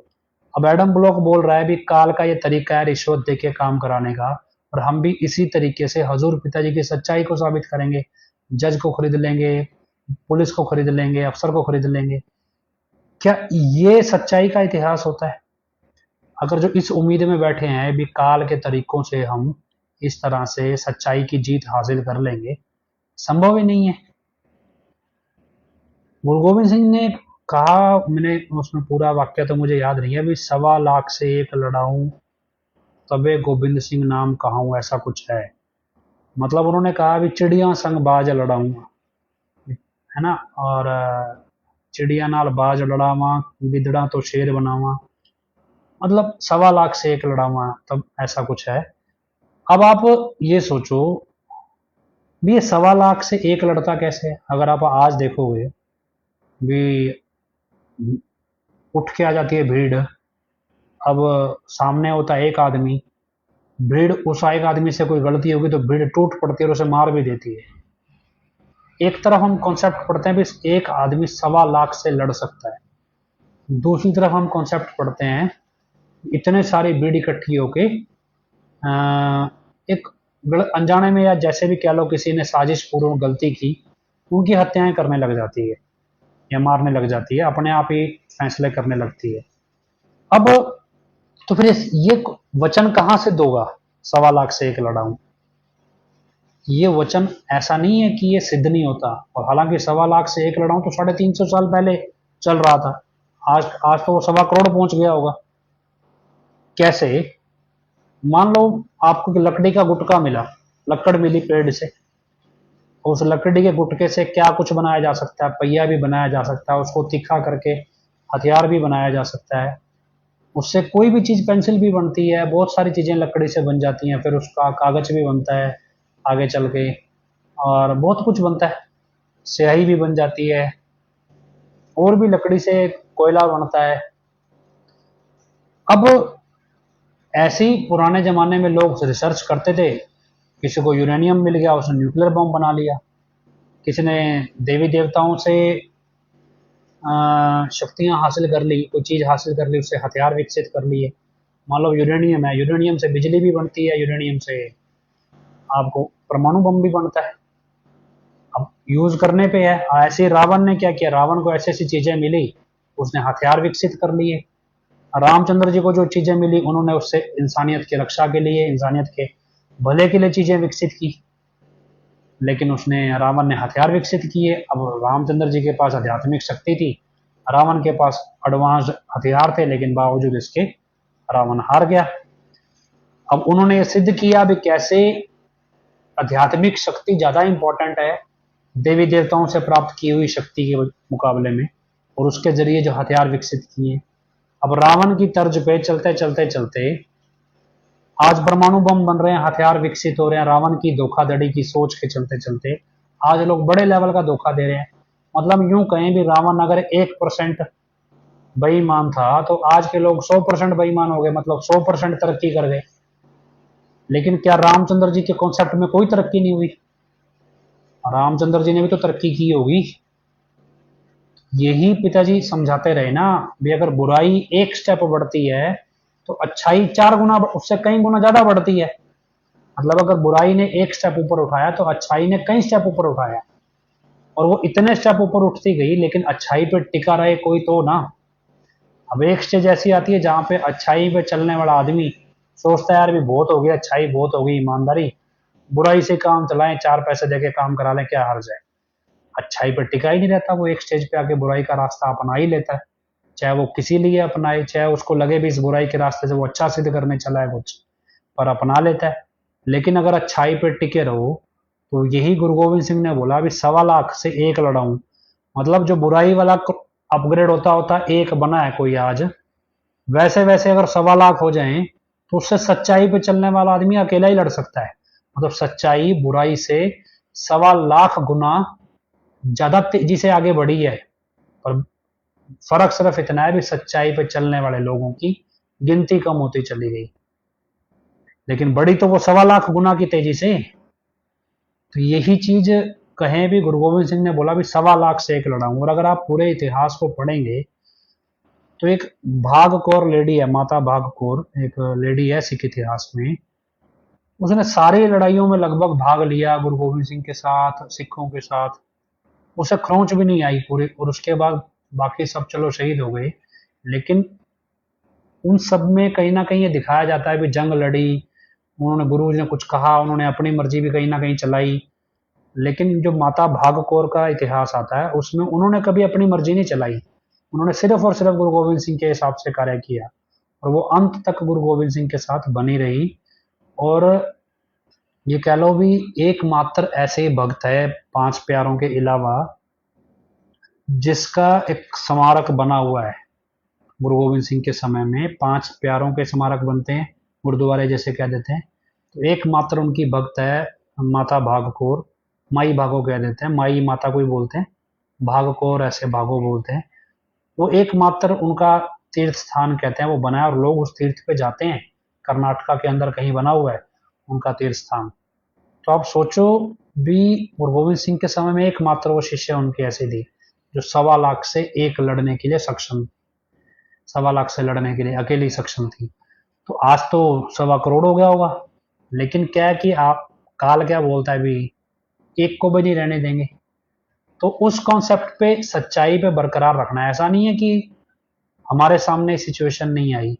अब एडम ब्लॉक बोल रहा है भी काल का ये तरीका है रिश्वत दे के काम कराने का, और हम भी इसी तरीके से हजूर पिताजी की सच्चाई को साबित करेंगे। जज को खरीद लेंगे, पुलिस को खरीद लेंगे, अफसर को खरीद लेंगे। क्या ये सच्चाई का इतिहास होता है? अगर जो इस उम्मीद में बैठे हैं भी काल के तरीकों से हम इस तरह से सच्चाई की जीत हासिल कर लेंगे, संभव ही नहीं है। गुरु गोविंद सिंह ने कहा, मैंने उसमें पूरा वाक्य तो मुझे याद नहीं है, भी 1.25 से एक लड़ाऊं तबे गोविंद सिंह नाम कहाऊं, ऐसा कुछ है। मतलब उन्होंने कहा भी चिड़िया संग बाज लड़ाऊंगा, है ना, और चिड़िया नाल बाज लड़ावा, गिदड़ा तो शेर बनावा, मतलब 1.25 से एक लड़ावा, तब ऐसा कुछ है। अब आप ये सोचो भी ये 1.25 से एक लड़ता कैसे है? अगर आप आज देखोगे भी उठ के आ जाती है भीड़, अब सामने होता है एक आदमी, भीड़ उस एक आदमी से कोई गलती होगी तो भीड़ टूट पड़ती है और उसे मार भी देती है। एक तरफ हम कॉन्सेप्ट पढ़ते हैं भी एक आदमी 1.25 से लड़ सकता है, दूसरी तरफ हम कॉन्सेप्ट पढ़ते हैं इतने सारी भीड़ इकट्ठी होके एक अनजाने में या जैसे भी कह लो किसी ने साजिश पूर्व गलती की, उनकी हत्याएं करने लग जाती है या मारने लग जाती है, अपने आप ही फैसले करने लगती है। अब तो फिर ये वचन कहां से दोगा 1.25 से एक लड़ाऊं? ये वचन ऐसा नहीं है कि ये सिद्ध नहीं होता, और हालांकि 1.25 से एक लड़ाऊं तो 350 साल पहले चल रहा था, आज तो वो 1.25 करोड़ पहुंच गया होगा। कैसे? मान लो आपको लकड़ी का गुटका मिला, लकड़ मिली पेड़ से, उस लकड़ी के गुटके से क्या कुछ बनाया जा सकता है? पहिया भी बनाया जा सकता है, उसको तीखा करके हथियार भी बनाया जा सकता है, उससे कोई भी चीज, पेंसिल भी बनती है, बहुत सारी चीजें लकड़ी से बन जाती हैं, फिर उसका कागज भी बनता है आगे चल के, और बहुत कुछ बनता है, स्याही भी बन जाती है, और भी लकड़ी से कोयला बनता है। अब ऐसे ही पुराने जमाने में लोग रिसर्च करते थे, किसी को यूरेनियम मिल गया, उसने न्यूक्लियर बम बना लिया, किसी ने देवी देवताओं से शक्तियां हासिल कर ली, कोई चीज हासिल कर ली, उससे हथियार विकसित कर लिए। मान लो यूरेनियम है, यूरेनियम से बिजली भी बनती है, यूरेनियम से आपको परमाणु बम भी बनता है। अब यूज करने पे है। ऐसे रावण ने क्या किया, रावण को ऐसी ऐसी चीजें मिली, उसने हथियार विकसित कर लिए। रामचंद्र जी को जो चीजें मिली उन्होंने उससे इंसानियत की रक्षा के लिए, इंसानियत के भले के लिए चीजें विकसित की, लेकिन उसने, रावण ने हथियार विकसित किए। अब रामचंद्र जी के पास आध्यात्मिक शक्ति थी, रावण के पास एडवांस हथियार थे, लेकिन बावजूद इसके रावण हार गया। अब उन्होंने ये सिद्ध किया भी कैसे आध्यात्मिक शक्ति ज्यादा इंपॉर्टेंट है देवी देवताओं से प्राप्त की हुई शक्ति के मुकाबले में, और उसके जरिए जो हथियार विकसित किए। अब रावण की तर्ज पे चलते चलते चलते आज परमाणु बम बन रहे हैं, हथियार विकसित हो रहे हैं। रावण की धोखाधड़ी की सोच के चलते चलते आज लोग बड़े लेवल का धोखा दे रहे हैं। मतलब यूं कहें भी रावण अगर 1% बेईमान था तो आज के लोग 100% बेईमान हो गए, मतलब 100% तरक्की कर गए। लेकिन क्या रामचंद्र जी के कॉन्सेप्ट में कोई तरक्की नहीं हुई? रामचंद्र जी ने भी तो तरक्की की होगी। यही पिताजी समझाते रहे ना भी, अगर बुराई एक स्टेप बढ़ती है तो अच्छाई 4 गुना, उससे कई गुना ज्यादा बढ़ती है। मतलब अगर बुराई ने एक स्टेप ऊपर उठाया तो अच्छाई ने कई स्टेप ऊपर उठाया, और वो इतने स्टेप ऊपर उठती गई, लेकिन अच्छाई पे टिका रहे कोई तो ना। अब एक स्टेज ऐसी आती है जहां पे अच्छाई पे चलने वाला आदमी सोचता है यार भी बहुत हो गया, अच्छाई बहुत हो गई, ईमानदारी, बुराई से काम चलाएं, 4 पैसे देके काम करा लें, क्या हर्ज है। अच्छाई पे टिका ही नहीं रहता, वो एक स्टेज पे आके बुराई का रास्ता अपना ही लेता है, चाहे वो किसी लिए अपनाए, चाहे उसको लगे भी इस बुराई के रास्ते से वो अच्छा सिद्ध करने चला है कुछ, पर अपना लेता है। लेकिन अगर अच्छाई पे टिके रहो, तो यही गुरु गोविंद सिंह ने बोला भी 1.25 लाख से 1 लड़ाऊं। मतलब जो बुराई वाला अपग्रेड होता होता एक बना है कोई आज, वैसे वैसे अगर 1.25 लाख हो जाएं, तो उससे सच्चाई पे चलने वाला आदमी अकेला ही लड़ सकता है। मतलब सच्चाई बुराई से 1.25 गुना ज्यादा तेजी से आगे बढ़ी है। पर फर्क सिर्फ इतना है भी सच्चाई पे चलने वाले लोगों की गिनती कम होती चली गई, लेकिन बड़ी तो वो 1.25 गुना की तेजी से। तो यही चीज कहें भी गुरु गोविंद सिंह ने बोला भी 1.25 से 1 लड़ाऊं। और अगर आप पूरे इतिहास को पढ़ेंगे, तो एक भाग कौर लेडी है, माता भाग कौर एक लेडी है सिख इतिहास में, उसने सारी लड़ाइयों में लगभग भाग लिया गुरु गोविंद सिंह के साथ, सिखों के साथ, उसे खरोंच भी नहीं आई पूरी। और उसके बाद बाकी सब चलो शहीद हो गए, लेकिन उन सब में कहीं ना कहीं ये दिखाया जाता है भी जंग लड़ी, उन्होंने, गुरु जी ने कुछ कहा, उन्होंने अपनी मर्जी भी कहीं ना कहीं चलाई। लेकिन जो माता भाग कौर का इतिहास आता है, उसमें उन्होंने कभी अपनी मर्जी नहीं चलाई, उन्होंने सिर्फ और सिर्फ गुरु गोविंद सिंह के हिसाब से कार्य किया, और वो अंत तक गुरु गोविंद सिंह के साथ बनी रही। और ये कह लो भी एकमात्र ऐसे भक्त है 5 प्यारों के अलावा जिसका एक स्मारक बना हुआ है। गुरु गोविंद सिंह के समय में 5 प्यारों के स्मारक बनते हैं, गुरुद्वारे जैसे कह देते हैं। तो एकमात्र उनकी भक्त है माता भाग कौर, माई भागो कह देते हैं, माई माता को ही बोलते हैं, भाग कौर ऐसे भागो बोलते हैं। वो एकमात्र उनका तीर्थ स्थान कहते हैं वो बना है, और लोग उस तीर्थ पे जाते हैं। कर्नाटका के अंदर कहीं बना हुआ है उनका तीर्थ स्थान। तो आप सोचो भी गुरु गोविंद सिंह के समय में एकमात्र वो शिष्य उनकी ऐसी थी जो 1.25 से 1 लड़ने के लिए सक्षम, 1.25 से लड़ने के लिए अकेली सक्षम थी। तो आज तो 1.25 करोड़ हो गया होगा, लेकिन क्या है कि आप काल क्या बोलता है भी एक को भी नहीं रहने देंगे। तो उस कॉन्सेप्ट पे, सच्चाई पे बरकरार रखना है। ऐसा नहीं है कि हमारे सामने सिचुएशन नहीं आई,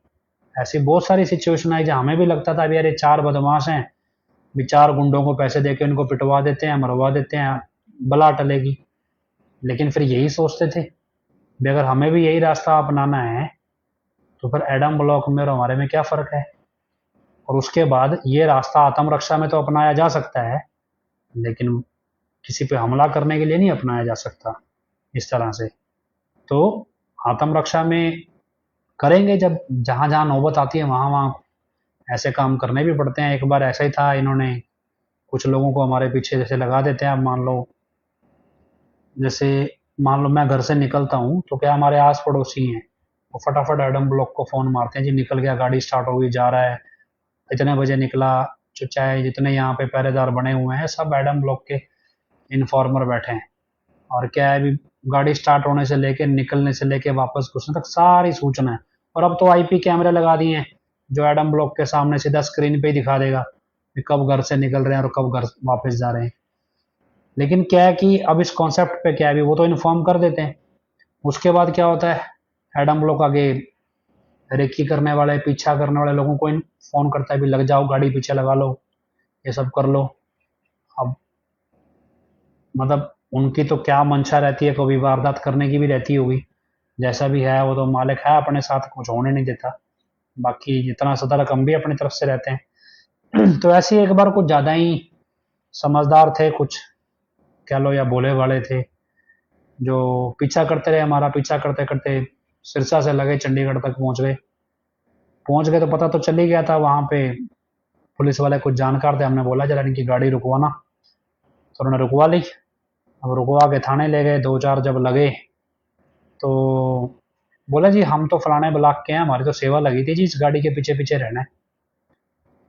ऐसी बहुत सारी सिचुएशन आई जहां हमें भी लगता था यार ये 4 बदमाश हैं, भी 4 गुंडों को पैसे देके उनको पिटवा देते हैं, मरवा देते हैं, बला टलेगी। लेकिन फिर यही सोचते थे भी अगर हमें भी यही रास्ता अपनाना है, तो फिर एडम ब्लॉक में और हमारे में क्या फ़र्क है। और उसके बाद ये रास्ता आत्मरक्षा में तो अपनाया जा सकता है, लेकिन किसी पे हमला करने के लिए नहीं अपनाया जा सकता इस तरह से। तो आत्मरक्षा में करेंगे, जब जहाँ जहाँ नौबत आती है वहाँ वहाँ ऐसे काम करने भी पड़ते हैं। एक बार ऐसा ही था, इन्होंने कुछ लोगों को हमारे पीछे जैसे लगा देते हैं। अब मान लो मैं घर से निकलता हूँ, तो क्या हमारे आस पड़ोसी हैं, वो फटाफट एडम ब्लॉक को फ़ोन मारते हैं, जी निकल गया, गाड़ी स्टार्ट हो गई, जा रहा है, इतने बजे निकला। जो चाहे जितने यहाँ पे पहरेदार बने हुए हैं, सब एडम ब्लॉक के इन्फॉर्मर बैठे हैं। और क्या है भी गाड़ी स्टार्ट होने से लेके, निकलने से लेके वापस घुसने तक सारी सूचना है। और अब तो आईपी कैमरे लगा दिए हैं जो एडम ब्लॉक के सामने सीधा स्क्रीन पे ही दिखा देगा कि कब घर से निकल रहे हैं और कब घर वापस जा रहे हैं। लेकिन क्या है कि अब इस कॉन्सेप्ट पे क्या है भी वो तो इन्फॉर्म कर देते हैं। उसके बाद क्या होता है, एडम ब्लॉक आगे रेकी करने वाले, पीछा करने वाले लोगों को फोन करता है भी लग जाओ, गाड़ी पीछे लगा लो, ये सब कर लो। अब मतलब उनकी तो क्या मंशा रहती है, कभी वारदात करने की भी रहती होगी। जैसा भी है वो तो मालिक है, अपने साथ कुछ होने नहीं देता। बाकी जितना सतर्क हम भी अपनी तरफ से रहते हैं। तो ऐसे ही एक बार कुछ ज़्यादा ही समझदार थे, कुछ कह लो या भोले वाले थे, जो पीछा करते रहे हमारा, पीछा करते करते सिरसा से लगे चंडीगढ़ तक पहुंच गए। तो पता तो चल ही गया था, वहां पे पुलिस वाले कुछ जानकार थे, हमने बोला जरा इनकी गाड़ी रुकवाना, तो उन्होंने रुकवा ली। अब रुकवा के थाने ले गए, 2-4 जब लगे तो बोला जी हम तो फलाने ब्लॉक के हैं, हमारी तो सेवा लगी थी जी इस गाड़ी के पीछे पीछे रहना है।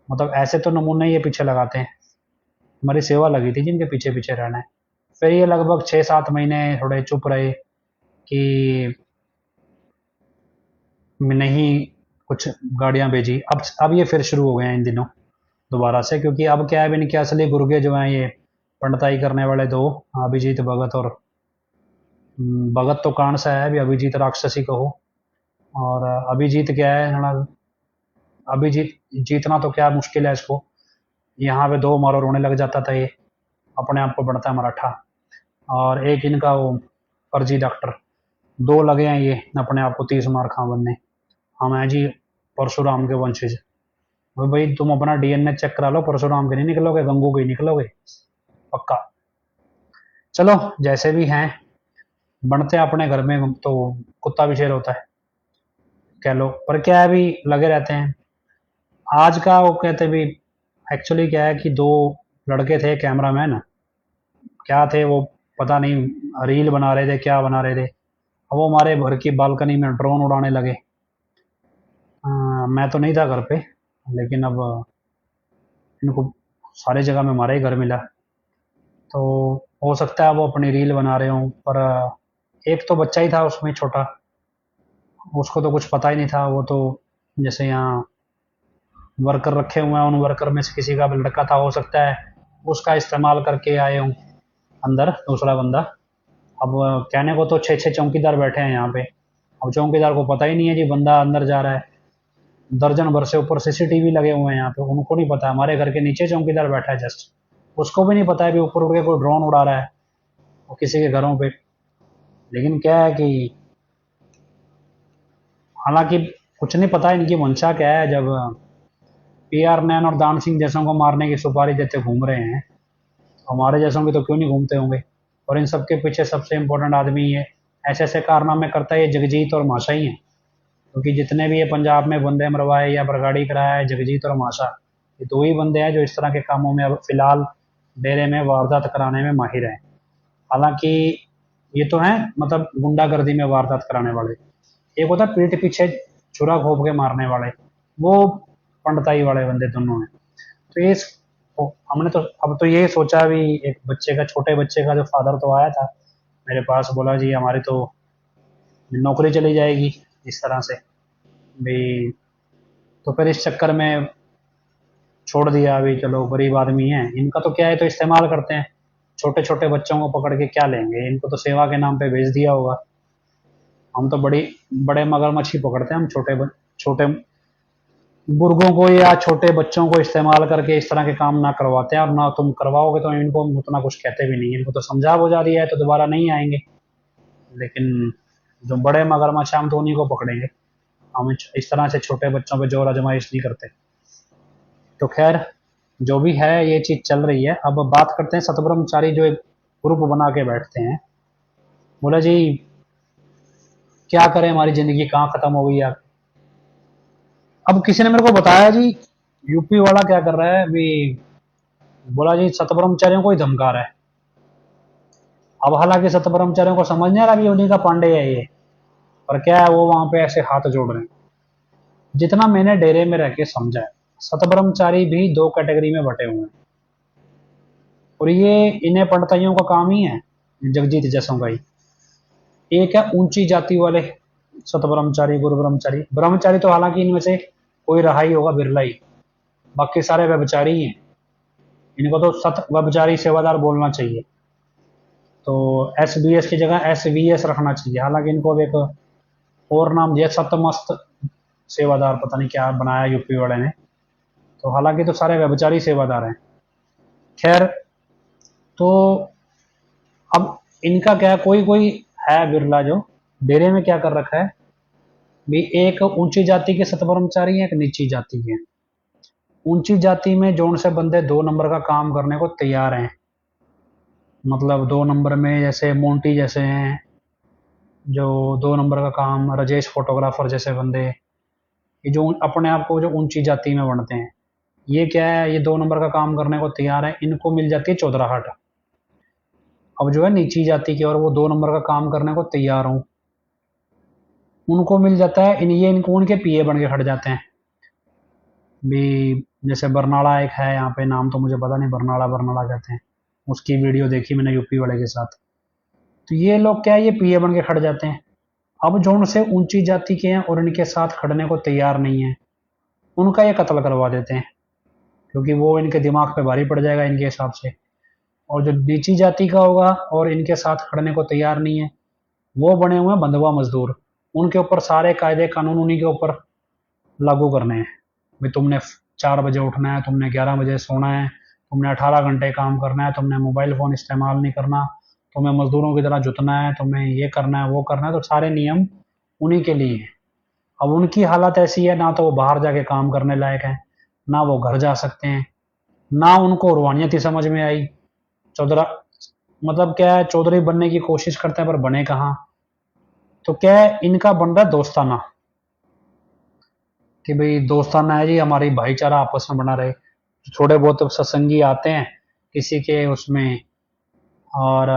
मतलब ऐसे तो नमूने ये पीछे लगाते हैं, हमारी सेवा लगी थी जिनके पीछे पीछे रहना है। फिर ये लगभग 6-7 महीने थोड़े चुप रहे कि नहीं कुछ गाड़ियां भेजी। अब ये फिर शुरू हो गए हैं इन दिनों दोबारा से, क्योंकि अब क्या है, इनके असली गुर्गे जो हैं ये पंडिताई करने वाले दो, अभिजीत भगत और भगत तो कांड सा है, अभी अभिजीत राक्षसी कहो। और अभिजीत क्या है थोड़ा अभी जीतना तो क्या मुश्किल है इसको। यहाँ पे 2 मारो रोने लग जाता था ये, अपने आप को बनता है मराठा। और एक इनका वो फर्जी डॉक्टर, 2 लगे हैं ये अपने आप को 30 मार खां बनने। हम हैं जी परशुराम के वंशज। भाई तुम अपना डीएनए चेक करा लो, परशुराम के नहीं निकलोगे, गंगू के ही निकलोगे पक्का। चलो जैसे भी हैं, बनते अपने घर में तो कुत्ता भी शेर होता है कह लो, पर क्या है भी लगे रहते हैं। आज का वो कहते भी एक्चुअली क्या है कि 2 लड़के थे कैमरामैन, क्या थे वो पता नहीं, रील बना रहे थे क्या बना रहे थे। अब वो हमारे घर की बालकनी में ड्रोन उड़ाने लगे। मैं तो नहीं था घर पे, लेकिन अब इनको सारी जगह में हमारा ही घर मिला, तो हो सकता है वो अपनी रील बना रहे हों। पर एक तो बच्चा ही था उसमें छोटा, उसको तो कुछ पता ही नहीं था। वो तो जैसे यहाँ वर्कर रखे हुए हैं, उन वर्कर में से किसी का भी लड़का था, हो सकता है उसका इस्तेमाल करके आए हों अंदर दूसरा बंदा। अब कहने को तो 6-6 चौकीदार बैठे हैं यहाँ पे, अब चौकीदार को पता ही नहीं है जी बंदा अंदर जा रहा है। दर्जन भर से ऊपर सीसीटीवी लगे हुए हैं यहाँ पे, उनको नहीं पता। हमारे घर के नीचे चौकीदार बैठा है जस्ट, उसको भी नहीं पता है कि ऊपर उड़ के कोई ड्रोन उड़ा रहा है वो किसी के घरों पे। लेकिन क्या है कि हालांकि कुछ नहीं पता इनकी मंशा क्या है। जब पीआर नैन और दान सिंह जैसों को मारने की सुपारी देते घूम रहे हैं, तो हमारे जैसों की तो क्यों नहीं घूमते होंगे। और इन सबके पीछे सबसे इम्पोर्टेंट आदमी ये ऐसे ऐसे कारनामे करता है ये जगजीत और माशा ही हैं। क्योंकि जितने भी ये पंजाब में बंदे मरवाए या बरगाड़ी कराया है, जगजीत और माशा, ये 2 ही बंदे हैं जो इस तरह के कामों में अब फिलहाल डेरे में वारदात कराने में माहिर हैं। हालांकि ये तो हैं मतलब गुंडागर्दी में वारदात कराने वाले, एक होता है पीठ पीछे छुरा घोप के मारने वाले, वो पंडताई वाले बंदे दोनों हैं। तो ये हमने तो अब तो ये सोचा भी, एक बच्चे का, छोटे बच्चे का जो फादर तो आया था मेरे पास, बोला जी हमारी तो नौकरी चली जाएगी इस तरह से भी। तो फिर इस चक्कर में छोड़ दिया। अभी चलो गरीब आदमी हैं, इनका तो क्या है, तो इस्तेमाल करते हैं। छोटे छोटे बच्चों को पकड़ के क्या लेंगे, इनको तो सेवा के नाम पे भेज दिया होगा। हम तो बड़े मगरमच्छ ही पकड़ते हैं। हम छोटे बुर्गों को या छोटे बच्चों को इस्तेमाल करके इस तरह के काम ना करवाते हैं। और ना तुम करवाओगे तो इनको उतना कुछ कहते भी नहीं, इनको तो समझा बुझा दिया है तो दोबारा नहीं आएंगे। लेकिन जो बड़े मगरमच्छ हम तो उन्हीं को पकड़ेंगे, हम इस तरह से छोटे बच्चों पे जोर आजमाइश नहीं करते। तो खैर जो भी है ये चीज़ चल रही है। अब बात करते हैं सतब्रह्मचारी जो एक ग्रुप बना के बैठते हैं। बोला जी क्या करें, हमारी ज़िंदगी कहाँ ख़त्म हो गई यार। अब किसी ने मेरे को बताया जी यूपी वाला क्या कर रहा है अभी, बोला जी सतब्रह्मचारियों को ही धमका रहा है। अब हालांकि सतब्रह्मचारियों को समझ नहीं आ रहा अभी उन्हीं का पांडे है ये, पर क्या है वो वहां पे ऐसे हाथ जोड़ रहे हैं। जितना मैंने डेरे में रह के समझा है, सतब्रह्मचारी भी 2 कैटेगरी में बटे हुए हैं। और ये इन्हें पंडिताइयों का काम ही है, जगजीत जैसों का ही। एक है ऊंची जाति वाले सतब्रह्मचारी, गुरु ब्रह्मचारी। ब्रह्मचारी तो हालांकि इनमें से कोई रहा ही होगा, बिरला ही, बाकी सारे व्यभिचारी ही हैं। इनको तो सत व्यभिचारी सेवादार बोलना चाहिए, तो SBS की जगह SVS रखना चाहिए। हालांकि इनको अब एक और नाम दिया सतमस्त सेवादार, पता नहीं क्या बनाया यूपी वाले ने। तो हालांकि तो सारे व्यभिचारी सेवादार हैं। खैर तो अब इनका क्या, कोई कोई है बिरला जो डेरे में क्या कर रखा है भी, एक ऊंची जाति के सतब्रह्मचारी हैं, एक नीची जाति के। ऊंची जाति में जोन से बंदे 2 नंबर का काम करने को तैयार हैं। मतलब 2 नंबर में जैसे मोंटी जैसे हैं, जो 2 नंबर का काम, राजेश फोटोग्राफर जैसे बंदे, ये जो अपने आप को जो ऊंची जाति में बनते हैं, ये क्या है, ये 2 नंबर का काम करने को तैयार है। इनको मिल जाती है चौधराहट। अब जो है नीची जाति के और वो 2 नंबर का काम करने को तैयार हों, उनको मिल जाता है इनको उनके पीए बन के खड़ जाते हैं भी। जैसे बरनाला एक है यहाँ पे, नाम तो मुझे पता नहीं, बरनाला कहते हैं, उसकी वीडियो देखी मैंने यूपी वाले के साथ। तो ये लोग क्या है, ये पीए बन के खड़ जाते हैं। अब जो उनसे ऊंची जाति के हैं और इनके साथ खड़ने को तैयार नहीं है, उनका ये कत्ल करवा देते हैं, क्योंकि वो इनके दिमाग पे भारी पड़ जाएगा इनके हिसाब से। और जो नीची जाति का होगा और इनके साथ खड़ने को तैयार नहीं है, वो बने हुए हैं बंधुआ मजदूर, उनके ऊपर सारे कायदे कानून उन्हीं के ऊपर लागू करने हैं। भाई तुमने 4 बजे उठना है, तुमने 11 बजे सोना है, तुमने 18 घंटे काम करना है, तुमने मोबाइल फ़ोन इस्तेमाल नहीं करना, तुम्हें मजदूरों की तरह जुतना है, तुम्हें ये करना है वो करना है, तो सारे नियम उन्हीं के लिए हैं। अब उनकी हालत ऐसी है, ना तो वो बाहर जाके काम करने लायक है, ना वो घर जा सकते हैं, ना उनको रूहानियत ही समझ में आई। चौधरा मतलब क्या है, चौधरी बनने की कोशिश करते हैं पर बने कहाँ। तो क्या है, इनका बन रहा है दोस्ताना, कि भाई दोस्ताना है जी, हमारी भाईचारा आपस में बना रहे। थोड़े बहुत तो सत्संगी आते हैं किसी के उसमें, और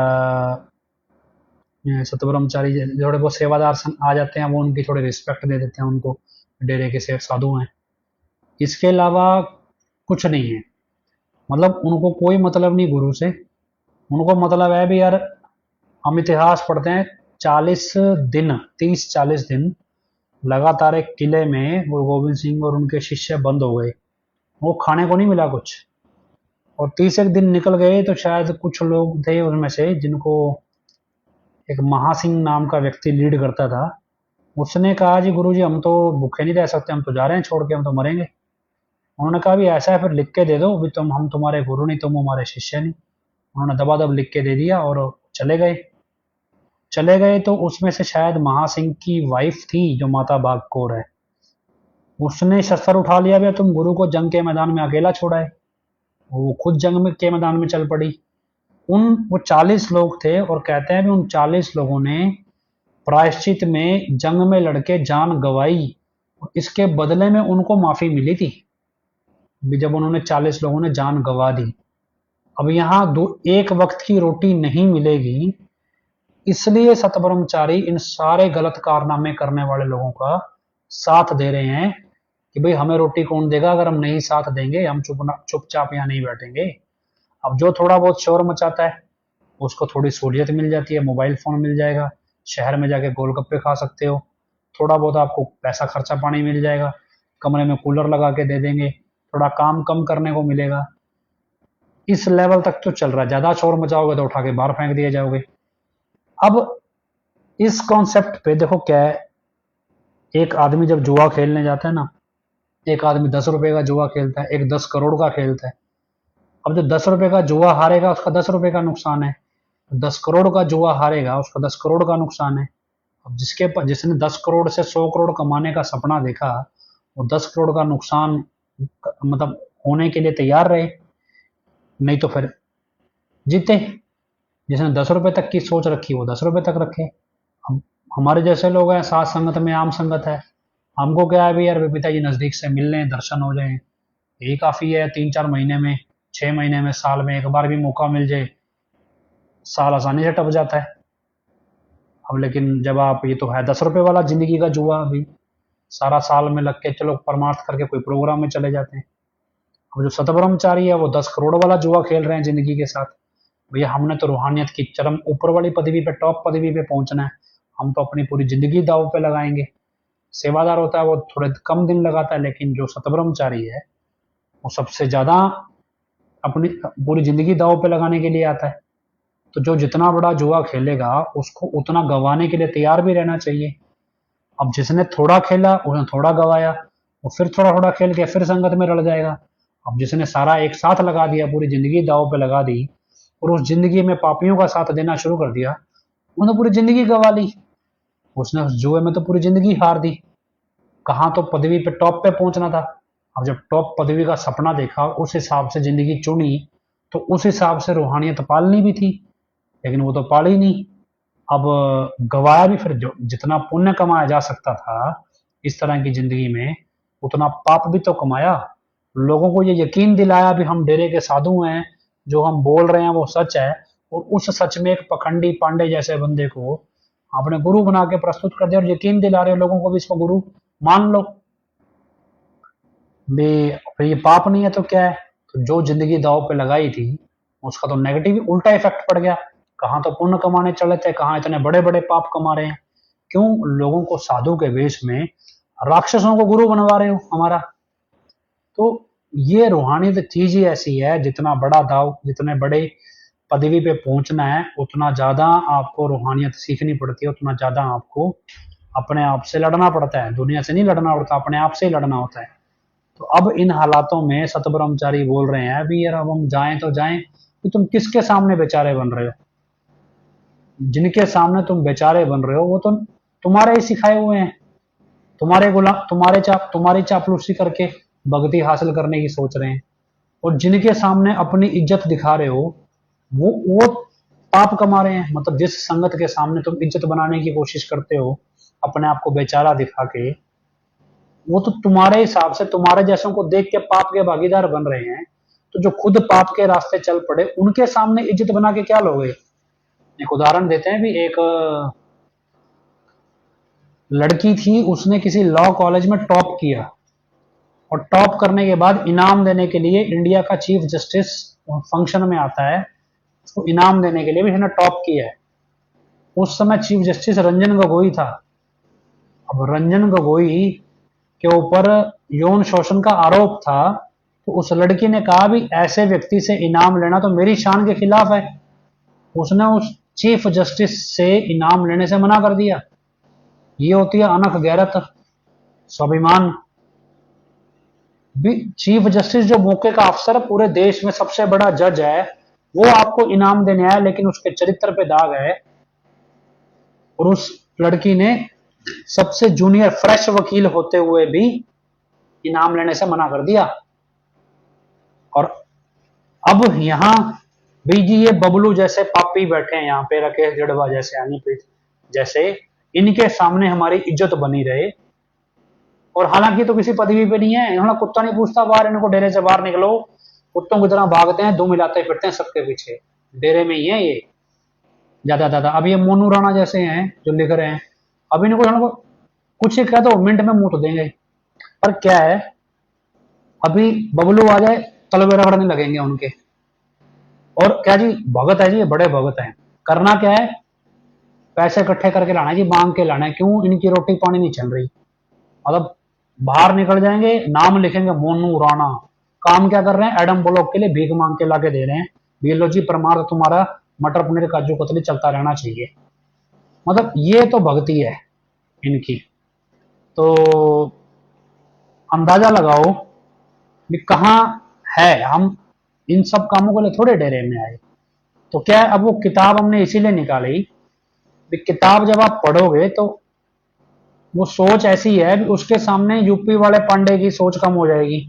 सतब्रह्मचारी थोड़े बहुत सेवादार आ जाते हैं, वो उनकी थोड़ी रिस्पेक्ट दे देते हैं उनको, डेरे के से साधु हैं। इसके अलावा कुछ नहीं है, मतलब उनको कोई मतलब नहीं गुरु से। उनको मतलब है भी यार, हम इतिहास पढ़ते हैं, 40 दिन 30-40 दिन लगातार एक किले में गुरु गोविंद सिंह और उनके शिष्य बंद हो गए, वो खाने को नहीं मिला कुछ। और 30 एक दिन निकल गए तो शायद कुछ लोग थे उनमें से जिनको एक महासिंह नाम का व्यक्ति लीड करता था, उसने कहा जी गुरु जी हम तो भूखे नहीं रह सकते, हम तो जा रहे हैं छोड़ के, हम तो मरेंगे। उन्होंने कहा भी ऐसा है फिर लिख के दे दो, भी हम तुम्हारे गुरु नहीं, तुम हमारे शिष्य नहीं। उन्होंने दबादब लिख के दे दिया और चले गए तो उसमें से शायद महासिंह की वाइफ थी जो माता बाग कौर है, उसने शस्त्र उठा लिया, भी तुम गुरु को जंग के मैदान में अकेला छोड़ा है। वो खुद जंग में के मैदान में चल पड़ी। वो 40 लोग थे और कहते हैं भी उन 40 लोगों ने प्रायश्चित में जंग में लड़के जान गवाई, इसके बदले में उनको माफी मिली थी, भी जब उन्होंने 40 लोगों ने जान गवा दी। अब यहाँ एक वक्त की रोटी नहीं मिलेगी, इसलिए सतब्रह्मचारी इन सारे गलत कारनामे करने वाले लोगों का साथ दे रहे हैं कि भाई हमें रोटी कौन देगा, अगर हम नहीं साथ देंगे, हम चुपचाप यहाँ नहीं बैठेंगे। अब जो थोड़ा बहुत शोर मचाता है उसको थोड़ी सहूलियत मिल जाती है, मोबाइल फोन मिल जाएगा, शहर में जाके गोलगप्पे खा सकते हो, थोड़ा बहुत आपको पैसा खर्चा पानी मिल जाएगा, कमरे में कूलर लगा के दे देंगे, थोड़ा काम कम करने को मिलेगा। इस लेवल तक तो चल रहा है, ज्यादा शोर मचाओगे तो उठा के बाहर फेंक दिए जाओगे। अब इस कॉन्सेप्ट पे देखो क्या है, एक आदमी जब जुआ खेलने जाता है ना, एक आदमी 10 रुपए का जुआ खेलता है, एक 10 करोड़ का खेलता है। अब जो 10 रुपए का जुआ हारेगा उसका 10 रुपए का नुकसान है, 10 करोड़ का जुआ हारेगा उसका 10 करोड़ का नुकसान है। अब जिसने 10 करोड़ से 100 करोड़ कमाने का सपना देखा, वो 10 करोड़ का नुकसान मतलब होने के लिए तैयार रहे, नहीं तो फिर जीते। जिसने 10 रुपए तक की सोच रखी वो 10 रुपए तक रखे। हम हमारे जैसे लोग हैं, साथ संगत में आम संगत है, हमको क्या है भी यार पिताजी नजदीक से मिल लें, दर्शन हो जाए, यही काफी है। 3-4 महीने में, 6 महीने में, साल में एक बार भी मौका मिल जाए, साल आसानी से टप जाता है। अब लेकिन जब आप, ये तो है 10 रुपए वाला जिंदगी का जुआ, अभी सारा साल में लग के चलो परमार्थ करके कोई प्रोग्राम में चले जाते हैं। अब जो सतब्रह्मचारी है वो 10 करोड़ वाला जुआ खेल रहे हैं जिंदगी के साथ। भैया हमने तो रूहानियत की चरम ऊपर वाली पदवी पे, टॉप पदवी पे पहुंचना है, हम तो अपनी पूरी जिंदगी दाव पे लगाएंगे। सेवादार होता है वो थोड़े कम दिन लगाता है, लेकिन जो सतब्रह्मचारी है वो सबसे ज्यादा अपनी पूरी जिंदगी दाव पे लगाने के लिए आता है। तो जो जितना बड़ा जुआ खेलेगा उसको उतना गंवाने के लिए तैयार भी रहना चाहिए। अब जिसने थोड़ा खेला उसने थोड़ा गवाया, वो फिर थोड़ा थोड़ा खेल के फिर संगत में रल जाएगा। अब जिसने सारा एक साथ लगा दिया, पूरी जिंदगी दाव पे लगा दी, और उस जिंदगी में पापियों का साथ देना शुरू कर दिया, उन्होंने पूरी जिंदगी गवा ली, उसने उस जुए में तो पूरी जिंदगी हार दी। कहाँ तो पदवी पे टॉप पे पहुंचना था, अब जब टॉप पदवी का सपना देखा, उस हिसाब से जिंदगी चुनी, तो उस हिसाब से रूहानियत पालनी भी थी, लेकिन वो तो पाली नहीं। अब गवाया भी, फिर जो जितना पुण्य कमाया जा सकता था इस तरह की जिंदगी में, उतना पाप भी तो कमाया। लोगों को ये यकीन दिलाया भी हम डेरे के साधु हैं, जो हम बोल रहे हैं वो सच है, और उस सच में एक पखंडी पांडे जैसे बंदे को आपने गुरु बना के प्रस्तुत कर दिया और यकीन दिला रहे हो लोगों को भी इसको गुरु मान लो। भी फिर ये पाप नहीं है तो क्या है? तो जो जिंदगी दाव पे लगाई थी उसका तो नेगेटिव उल्टा इफेक्ट पड़ गया। कहाँ तो पुण्य कमाने चले थे, कहाँ इतने बड़े बड़े पाप कमा रहे हैं। क्यों? लोगों को साधु के वेश में राक्षसों को गुरु बनवा रहे हो हमारा। तो ये रूहानियत चीज ही ऐसी है, जितना बड़ा दाव, जितने बड़े पदवी पे पहुंचना है उतना ज्यादा आपको रूहानियत सीखनी पड़ती है, उतना ज्यादा आपको अपने आप से लड़ना पड़ता है। दुनिया से नहीं लड़ना पड़ता, अपने आप से ही लड़ना होता है। तो अब इन हालातों में सतब्रह्मचारी बोल रहे हैं अभी यार अब हम जाएं तो जाएं, कि तुम किसके सामने बेचारे बन रहे हो? जिनके सामने तुम बेचारे बन रहे हो वो तो तुम्हारे ही सिखाए हुए हैं, तुम्हारे गुलाम, तुम्हारी चापलूसी करके भक्ति हासिल करने की सोच रहे हैं। और जिनके सामने अपनी इज्जत दिखा रहे हो वो पाप कमा रहे हैं। मतलब जिस संगत के सामने तुम इज्जत बनाने की कोशिश करते हो अपने आप को बेचारा दिखा के, वो तो तुम्हारे हिसाब से तुम्हारे जैसों को देख के पाप के भागीदार बन रहे हैं। तो जो खुद पाप के रास्ते चल पड़े उनके सामने इज्जत बना के क्या लोगे? एक उदाहरण देते हैं भी, एक लड़की थी, उसने किसी लॉ कॉलेज में टॉप किया और टॉप करने के बाद इनाम देने के लिए इंडिया का चीफ जस्टिस फंक्शन में आता है, उसको इनाम देने के लिए भी इसने टॉप किया है। उस समय चीफ जस्टिस रंजन गोगोई था। अब रंजन गोगोई के ऊपर यौन शोषण का आरोप था, तो उस लड़की ने कहा भी ऐसे व्यक्ति से इनाम लेना तो मेरी शान के खिलाफ है। उसने उस चीफ जस्टिस से इनाम लेने से मना कर दिया। ये होती है अनख गैरत, स्वाभिमान। भी चीफ जस्टिस जो मौके का अफसर पूरे देश में सबसे बड़ा जज है, वो आपको इनाम देने आया, लेकिन उसके चरित्र पे दाग है। और उस लड़की ने सबसे जूनियर फ्रेश वकील होते हुए भी इनाम लेने से मना कर दिया। और अब यहां भी जी ये बबलू जैसे पापी बैठे हैं यहाँ पे, राकेश जड़वा जैसे, हनीप्रीत जैसे, इनके सामने हमारी इज्जत बनी रहे। और हालांकि तो किसी पदवी पे नहीं है, इन्होंने कुत्ता नहीं पूछता बाहर, इनको डेरे से बाहर निकलो, कुत्तों की तरह भागते हैं, धूम मिलाते फिरते हैं सबके पीछे, डेरे में ही है ये ज्यादा। अब ये मोनू राणा जैसे हैं जो लिख रहे हैं, अब इनको कुछ ही कह दो मिनट में मुंह तो देंगे। पर क्या है, अभी बबलू आ जाए तलवे रगड़ने लगेंगे उनके। और क्या जी भगत है जी, बड़े भगत हैं। करना क्या है, पैसे इकट्ठे करके लाना है जी, मांग के लाना है। क्यों? इनकी रोटी पानी नहीं चल रही। मतलब बाहर निकल जाएंगे, नाम लिखेंगे मोनू राणा, काम क्या कर रहे हैं, एडम ब्लॉक के लिए भीख मांग के लाके दे रहे हैं, ये जी प्रमाण तुम्हारा मटर पनीर काजू कतली चलता रहना चाहिए। मतलब ये तो भक्ति है इनकी। तो अंदाजा लगाओ कि कहां है, हम इन सब कामों के लिए थोड़े डेरे में आए। तो क्या है, अब वो किताब हमने इसीलिए निकाली, किताब जब आप पढ़ोगे तो वो सोच ऐसी है कि उसके सामने यूपी वाले पांडे की सोच कम हो जाएगी।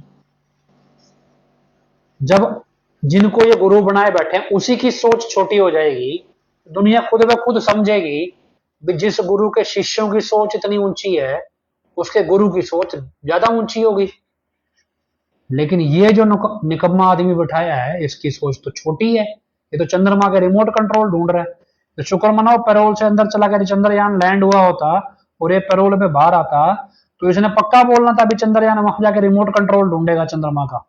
जब जिनको ये गुरु बनाए बैठे हैं उसी की सोच छोटी हो जाएगी, दुनिया खुद ब खुद समझेगी कि जिस गुरु के शिष्यों की सोच इतनी ऊंची है उसके गुरु की सोच ज्यादा ऊंची होगी। लेकिन ये जो निकम्मा आदमी बैठाया है इसकी सोच तो छोटी है। ये तो चंद्रमा के रिमोट कंट्रोल ढूंढ रहा है। तो शुक्र मनाओ पैरोल से अंदर चला गया, चंद्रयान लैंड हुआ होता और ये पैरोल में बाहर आता तो इसने पक्का बोलना था अभी चंद्रयान वहां जाके रिमोट कंट्रोल ढूंढेगा चंद्रमा का।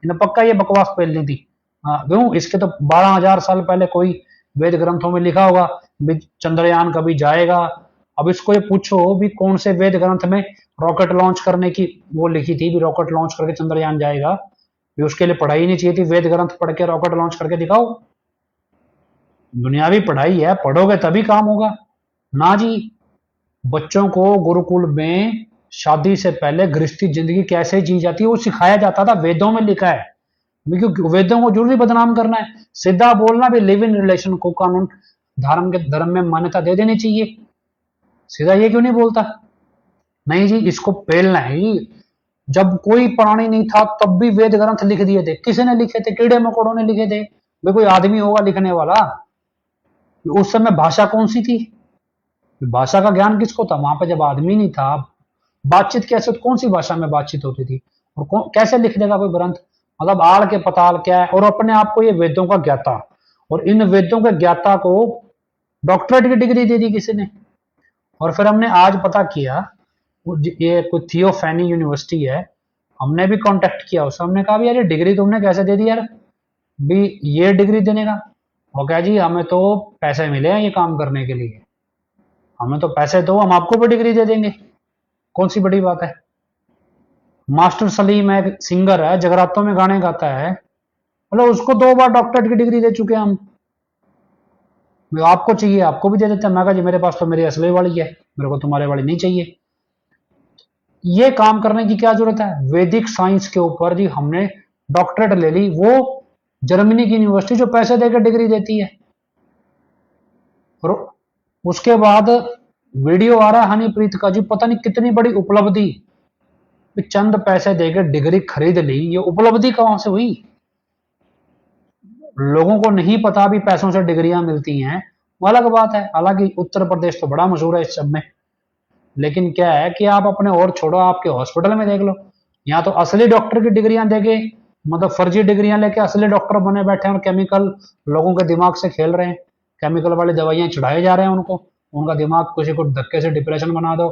इन्हें पक्का ये बकवास फैलनी थी। हाँ क्यों, इसके तो 12,000 साल पहले कोई वेद ग्रंथों में लिखा होगा चंद्रयान कभी जाएगा। अब इसको ये पूछो भी कौन से वेद ग्रंथ में रॉकेट लॉन्च करने की वो लिखी थी भी रॉकेट लॉन्च करके चंद्रयान जाएगा, भी उसके लिए पढ़ाई नहीं चाहिए थी, वेद ग्रंथ पढ़ के रॉकेट लॉन्च करके दिखाओ। दुनियावी पढ़ाई है, पढ़ोगे तभी काम होगा ना जी। बच्चों को गुरुकुल में शादी से पहले गृहस्थी जिंदगी कैसे जी जाती है वो सिखाया जाता था, वेदों में लिखा है। क्योंकि वेदों को जरूरी बदनाम करना है, सीधा बोलना भी लिव इन रिलेशन को कानून धर्म में मान्यता दे देनी चाहिए। सीधा ये क्यों नहीं बोलता? नहीं जी, इसको पेलना है। जब कोई प्राणी नहीं था तब भी वेद ग्रंथ लिख दिए थे। किसी ने लिखे थे? कीड़े मकोड़ों ने लिखे थे। वे कोई आदमी होगा लिखने वाला? उस समय भाषा कौन सी थी? भाषा का ज्ञान किसको था वहां पर जब आदमी नहीं था? बातचीत कैसे, कौन सी भाषा में बातचीत होती थी और कैसे लिख देगा कोई ग्रंथ? मतलब आड़ के पताल क्या है। और अपने आप को ये वेदों का ज्ञाता, और इन वेदों के ज्ञाता को डॉक्टरेट की डिग्री दे दी किसी ने। और फिर हमने आज पता किया ये कोई थियोफैनी यूनिवर्सिटी है, हमने भी कांटेक्ट किया उससे, हमने कहा यार ये डिग्री तुमने कैसे दे दी यार, भी ये डिग्री देने का? वो क्या जी हमें तो पैसे मिले हैं ये काम करने के लिए, हमें तो पैसे दो हम आपको भी डिग्री दे देंगे, कौन सी बड़ी बात है। मास्टर सलीम है, सिंगर है, जगरातों में गाने गाता है, मतलब उसको 2 बार डॉक्टरेट की डिग्री दे चुके हैं हम। आपको चाहिए आपको भी दे देते हैं। मैं कहा जी मेरे पास तो मेरी असली वाली है, मेरे को तुम्हारे वाली नहीं चाहिए। ये काम करने की क्या जरूरत है? वैदिक साइंस के ऊपर जी हमने डॉक्टरेट ले ली, वो जर्मनी की यूनिवर्सिटी जो पैसे देकर डिग्री देती है। और उसके बाद वीडियो आ रहा है हनीप्रीत का जी, पता नहीं कितनी बड़ी उपलब्धि, चंद पैसे देकर डिग्री खरीद ली। ये उपलब्धि कहां से हुई? लोगों को नहीं पता भी पैसों से डिग्रियां मिलती हैं, वो अलग बात है। हालांकि उत्तर प्रदेश तो बड़ा मशहूर है इस सब में, लेकिन क्या है कि आप अपने और छोड़ो, आपके हॉस्पिटल में देख लो, यहाँ तो असली डॉक्टर की डिग्रियां देके, मतलब फर्जी डिग्रियां लेके असली डॉक्टर बने बैठे हैं और केमिकल लोगों के दिमाग से खेल रहे हैं। केमिकल वाली दवाइयां चढ़ाए जा रहे हैं उनको, उनका दिमाग, किसी को धक्के से डिप्रेशन बना दो,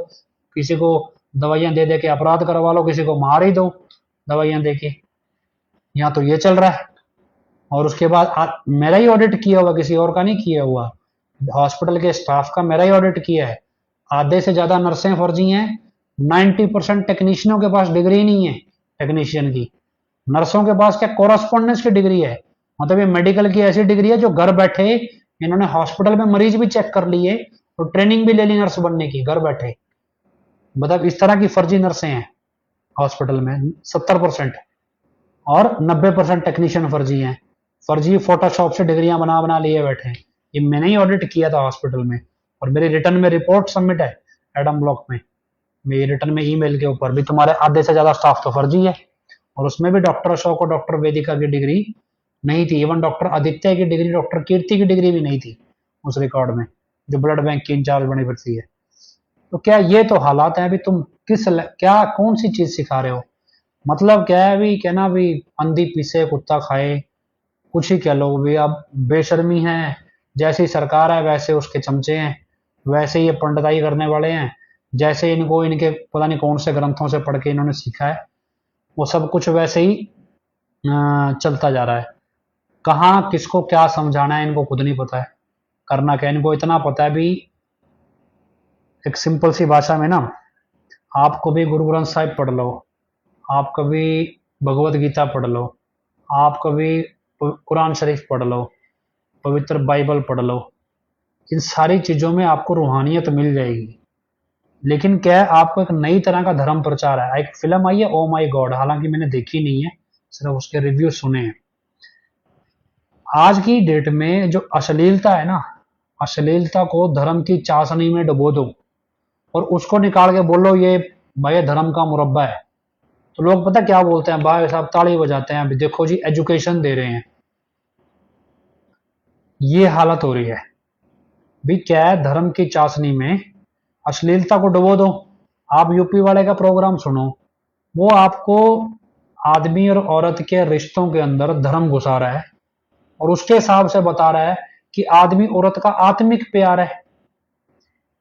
किसी को दवाइयां दे दे के अपराध करवा लो, किसी को मार ही दो दवाइयां दे के। यहाँ तो ये चल रहा है। और उसके बाद मेरा ही ऑडिट किया हुआ, किसी और का नहीं किया हुआ, हॉस्पिटल के स्टाफ का मेरा ही ऑडिट किया है। आधे से ज्यादा नर्सें फर्जी हैं, 90% टेक्नीशियनों के पास डिग्री नहीं है टेक्नीशियन की। नर्सों के पास क्या कोरस्पॉन्डेंस की डिग्री है, मतलब ये मेडिकल की ऐसी डिग्री है जो घर बैठे इन्होंने हॉस्पिटल में मरीज भी चेक कर लिए और ट्रेनिंग भी ले ली नर्स बनने की घर बैठे। मतलब इस तरह की फर्जी नर्सें हैं हॉस्पिटल में 70%, और 90% टेक्नीशियन फर्जी हैं। फर्जी फोटोशॉप से डिग्रियां बना बना लिए बैठे हैं। ये मैंने ही ऑडिट किया था हॉस्पिटल में, और मेरी रिटर्न में रिपोर्ट सबमिट है एडम ब्लॉक में, मेरी रिटर्न में ईमेल के ऊपर भी तुम्हारे आधे से ज्यादा स्टाफ तो फर्जी है। और उसमें भी डॉक्टर अशोक और डॉक्टर वेदिका की डिग्री नहीं थी, इवन डॉक्टर आदित्य की डिग्री, डॉक्टर कीर्ति की डिग्री भी नहीं थी उस रिकॉर्ड में, जो ब्लड बैंक की इंचार्ज बनी फिरती है। तो क्या ये तो हालात है? अभी तुम क्या कौन सी चीज सिखा रहे हो? मतलब क्या है अभी, कहना भी अंधी पीसे कुत्ता खाए, कुछ ही कह लो भी। अब बेशर्मी है, जैसी सरकार है वैसे उसके चमचे हैं, वैसे ये पंडिताई करने वाले हैं, जैसे इनको इनके पता नहीं कौन से ग्रंथों से पढ़ के इन्होंने सीखा है, वो सब कुछ वैसे ही चलता जा रहा है। कहाँ किसको क्या समझाना है इनको खुद नहीं पता है, करना क्या। इनको इतना पता है भी, एक सिंपल सी भाषा में ना, आप कभी गुरु ग्रंथ साहिब पढ़ लो, आप कभी भगवत गीता पढ़ लो, आप कभी कुरान शरीफ पढ़ लो, पवित्र बाइबल पढ़ लो, इन सारी चीजों में आपको रूहानियत मिल जाएगी। लेकिन क्या है, आपको एक नई तरह का धर्म प्रचार है। एक फिल्म आई है ओ माई गॉड, हालांकि मैंने देखी नहीं है, सिर्फ उसके रिव्यू सुने हैं। आज की डेट में जो अश्लीलता है ना, अश्लीलता को धर्म की चाशनी में डुबो दो और उसको निकाल के बोलो ये भाई धर्म का मुरब्बा है, तो लोग पता क्या बोलते हैं, भाई साहब ताली बजाते हैं, अभी देखो जी एजुकेशन दे रहे हैं। ये हालत हो रही है भी। क्या है, धर्म की चाशनी में अश्लीलता को डुबो दो। आप यूपी वाले का प्रोग्राम सुनो, वो आपको आदमी और औरत के रिश्तों के अंदर धर्म घुसा रहा है और उसके हिसाब से बता रहा है कि आदमी औरत का आत्मिक प्यार है।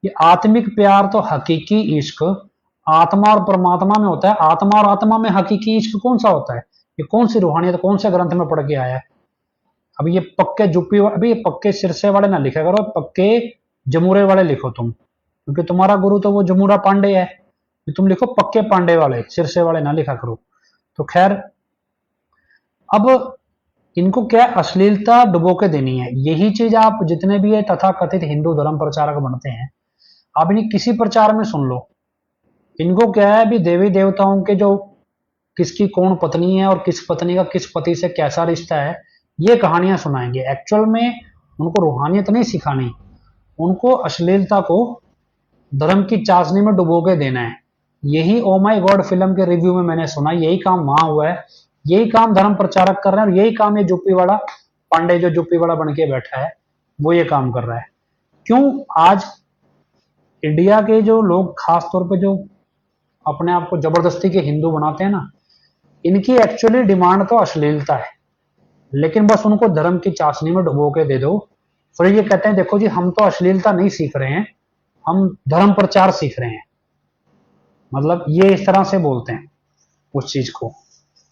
ये आत्मिक प्यार तो हकीकी इश्क आत्मा और परमात्मा में होता है। आत्मा और आत्मा में हकीकी इश्क कौन सा होता है? ये कौन सी रूहानियत, कौन से ग्रंथ में पढ़ के आया है? अब ये पक्के जुप्पी, अभी ये पक्के सिरसे वाले ना लिखा करो, पक्के जमूरे वाले लिखो तुम, क्योंकि तुम्हारा गुरु तो वो जमूरा पांडे है। तुम लिखो पक्के पांडे वाले, सिरसे वाले ना लिखा करो। तो खैर, अब इनको क्या अश्लीलता डुबो के देनी है। यही चीज आप जितने भी है तथाकथित हिंदू धर्म प्रचारक बनते हैं, आप इन्हें किसी प्रचार में सुन लो, इनको क्या है भी देवी देवताओं के जो किसकी कौन पत्नी है और किस पत्नी का किस पति से कैसा रिश्ता है, ये कहानियां सुनाएंगे। एक्चुअल में उनको रूहानियत नहीं सिखानी, उनको अश्लीलता को धर्म की चाशनी में डुबो के देना है। यही ओ माई गॉड फिल्म के रिव्यू में मैंने सुना, यही काम वहां हुआ है, यही काम धर्म प्रचारक कर रहे हैं, और यही काम ये जुप्पी वाला पांडे जो जुप्पी वाला बन के बैठा है वो ये काम कर रहा है। क्यों आज इंडिया के जो लोग खास तौर पे जो अपने आप को जबरदस्ती के हिंदू बनाते हैं ना, इनकी एक्चुअली डिमांड तो अश्लीलता है, लेकिन बस उनको धर्म की चाशनी में डुबो के दे दो। फिर ये कहते हैं देखो जी हम तो अश्लीलता नहीं सीख रहे हैं, हम धर्म प्रचार सीख रहे हैं। मतलब ये इस तरह से बोलते हैं उस चीज को।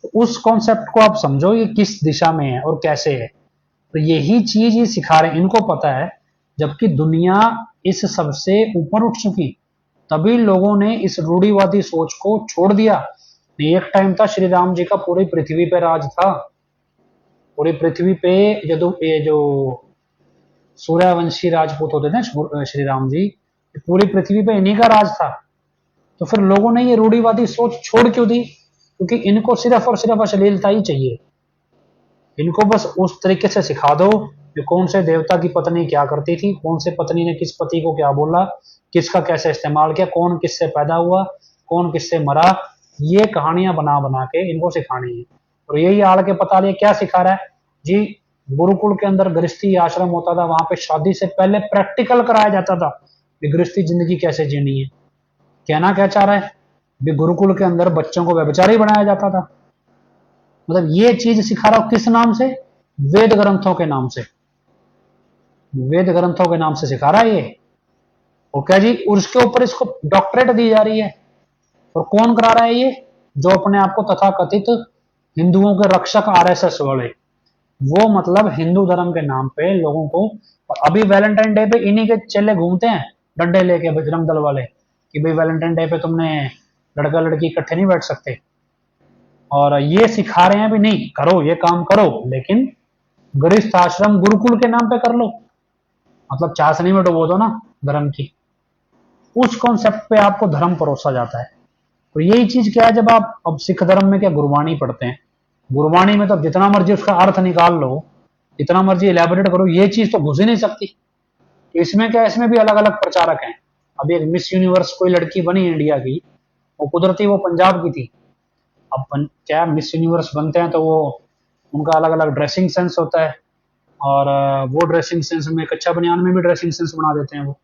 तो उस कॉन्सेप्ट को आप समझो ये किस दिशा में है और कैसे है। तो यही चीज ये सिखा रहे हैं, इनको पता है। जबकि दुनिया इस सबसे ऊपर उठ चुकी, तभी लोगों ने इस रूढ़िवादी सोच को छोड़ दिया। एक टाइम था श्री राम जी का पूरी पृथ्वी पे राज था, पूरी पृथ्वी पे ये जो सूर्यवंशी राजपूत होते थे श्री राम जी, पूरी पृथ्वी पे इन्हीं का राज था। तो फिर लोगों ने ये रूढ़िवादी सोच छोड़ क्यों दी? क्योंकि इनको सिर्फ और सिर्फ अश्लीलता ही चाहिए। इनको बस उस तरीके से सिखा दो कि कौन से देवता की पत्नी क्या करती थी, कौन से पत्नी ने किस पति को क्या बोला, किसका कैसे इस्तेमाल किया, कौन किससे पैदा हुआ, कौन किससे मरा। ये कहानियां बना बना के इनको सिखानी है। और यही आड़ के पता लिया क्या सिखा रहा है जी। गुरुकुल के अंदर गृहस्थी आश्रम होता था, वहां पे शादी से पहले प्रैक्टिकल कराया जाता था कि गृहस्थी जिंदगी कैसे जीनी है। कहना क्या चाह रहा है भी, गुरुकुल के अंदर बच्चों को व्यभिचारी बनाया जाता था। मतलब ये चीज सिखा रहा हूं किस नाम से? वेद ग्रंथों के नाम से। वेद ग्रंथों के नाम से सिखा रहा है ये। और क्या जी, उसके ऊपर इसको डॉक्टरेट दी जा रही है। और कौन करा रहा है ये? जो अपने आप को तथाकथित हिंदुओं के रक्षक आरएसएस वाले, वो मतलब हिंदू धर्म के नाम पे लोगों को। अभी वैलेंटाइन डे पे इन्हीं के चेले घूमते हैं डंडे लेके, बजरंग दल वाले, कि भाई वैलेंटाइन डे पे तुमने लड़का लड़की इकट्ठे नहीं बैठ सकते। और ये सिखा रहे हैं भी नहीं, करो ये काम करो, लेकिन गृहस्थ आश्रम गुरुकुल के नाम पे कर लो। मतलब चाशनी में डुबो दो ना धर्म की। उस कॉन्सेप्ट पे आपको धर्म परोसा जाता है। तो यही चीज क्या है, जब आप अब सिख धर्म में क्या गुरबाणी पढ़ते हैं, गुरबाणी में तो जितना मर्जी उसका अर्थ निकाल लो, जितना मर्जी इलेबोरेट करो, ये चीज तो घुस ही नहीं सकती। तो इसमें क्या, इसमें भी अलग अलग प्रचारक हैं। अभी एक मिस यूनिवर्स कोई लड़की बनी इंडिया की, वो कुदरती वो पंजाब की थी। अब क्या मिस यूनिवर्स बनते हैं तो वो उनका अलग अलग ड्रेसिंग सेंस होता है। और वो ड्रेसिंग सेंस में कच्चा बनियान में भी ड्रेसिंग सेंस बना देते हैं वो।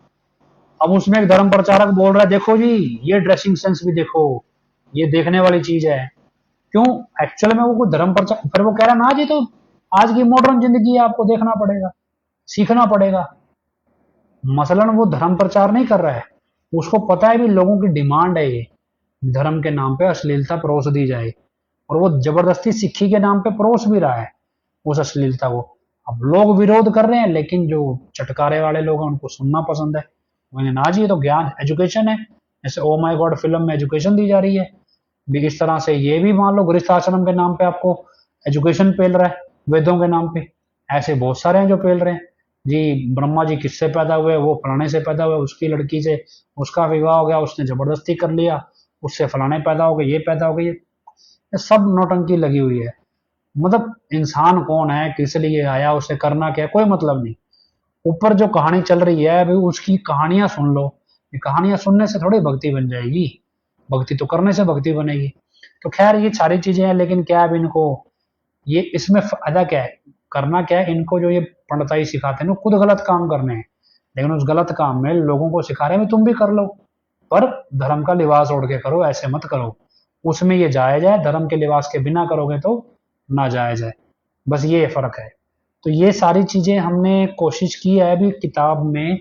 अब उसमें एक धर्म प्रचारक बोल रहा है, देखो जी ये ड्रेसिंग सेंस भी देखो, ये देखने वाली चीज है। क्यों? एक्चुअल में वो कोई धर्म प्रचार, फिर वो कह रहा ना जी, तो आज की मॉडर्न जिंदगी आपको देखना पड़ेगा, सीखना पड़ेगा। मसलन वो धर्म प्रचार नहीं कर रहा है, उसको पता है भी लोगों की डिमांड है ये धर्म के नाम पे अश्लीलता परोस दी जाए। और वो जबरदस्ती सिक्खी के नाम पे परोस भी रहा है उस अश्लीलता को। अब लोग विरोध कर रहे हैं, लेकिन जो चटकारे वाले लोग हैं उनको सुनना पसंद है। मैंने ना जी, ये तो ज्ञान एजुकेशन है। जैसे ओ माय गॉड फिल्म में एजुकेशन दी जा रही है, भी इस तरह से ये भी मान लो गृहस्थ आश्रम के नाम पे आपको एजुकेशन पेल रहा है, वेदों के नाम पे। ऐसे बहुत सारे हैं जो पेल रहे हैं जी। ब्रह्मा जी किससे पैदा हुए? वो फलाने से पैदा हुए, उसकी लड़की से उसका विवाह हो गया, उसने जबरदस्ती कर लिया, उससे फलाने पैदा हो गए, ये पैदा हो गए। ये सब नौटंकी लगी हुई है। मतलब इंसान कौन है, किस लिए आया, उसे करना क्या है, कोई मतलब नहीं। ऊपर जो कहानी चल रही है अभी, उसकी कहानियां सुन लो। ये कहानियां सुनने से थोड़ी भक्ति बन जाएगी, भक्ति तो करने से भक्ति बनेगी। तो खैर ये सारी चीजें हैं, लेकिन क्या है, इनको ये इसमें फायदा क्या है, करना क्या है इनको? जो ये पंडिताई सिखाते हैं, खुद गलत काम करने हैं, लेकिन उस गलत काम में लोगों को सिखा रहे हैं तुम भी कर लो, पर धर्म का लिबास ओढ़ के करो, ऐसे मत करो। उसमें ये जायज है, धर्म के लिबास के बिना करोगे तो नाजायज है। बस ये फर्क है। तो ये सारी चीजें हमने कोशिश की है अभी किताब में।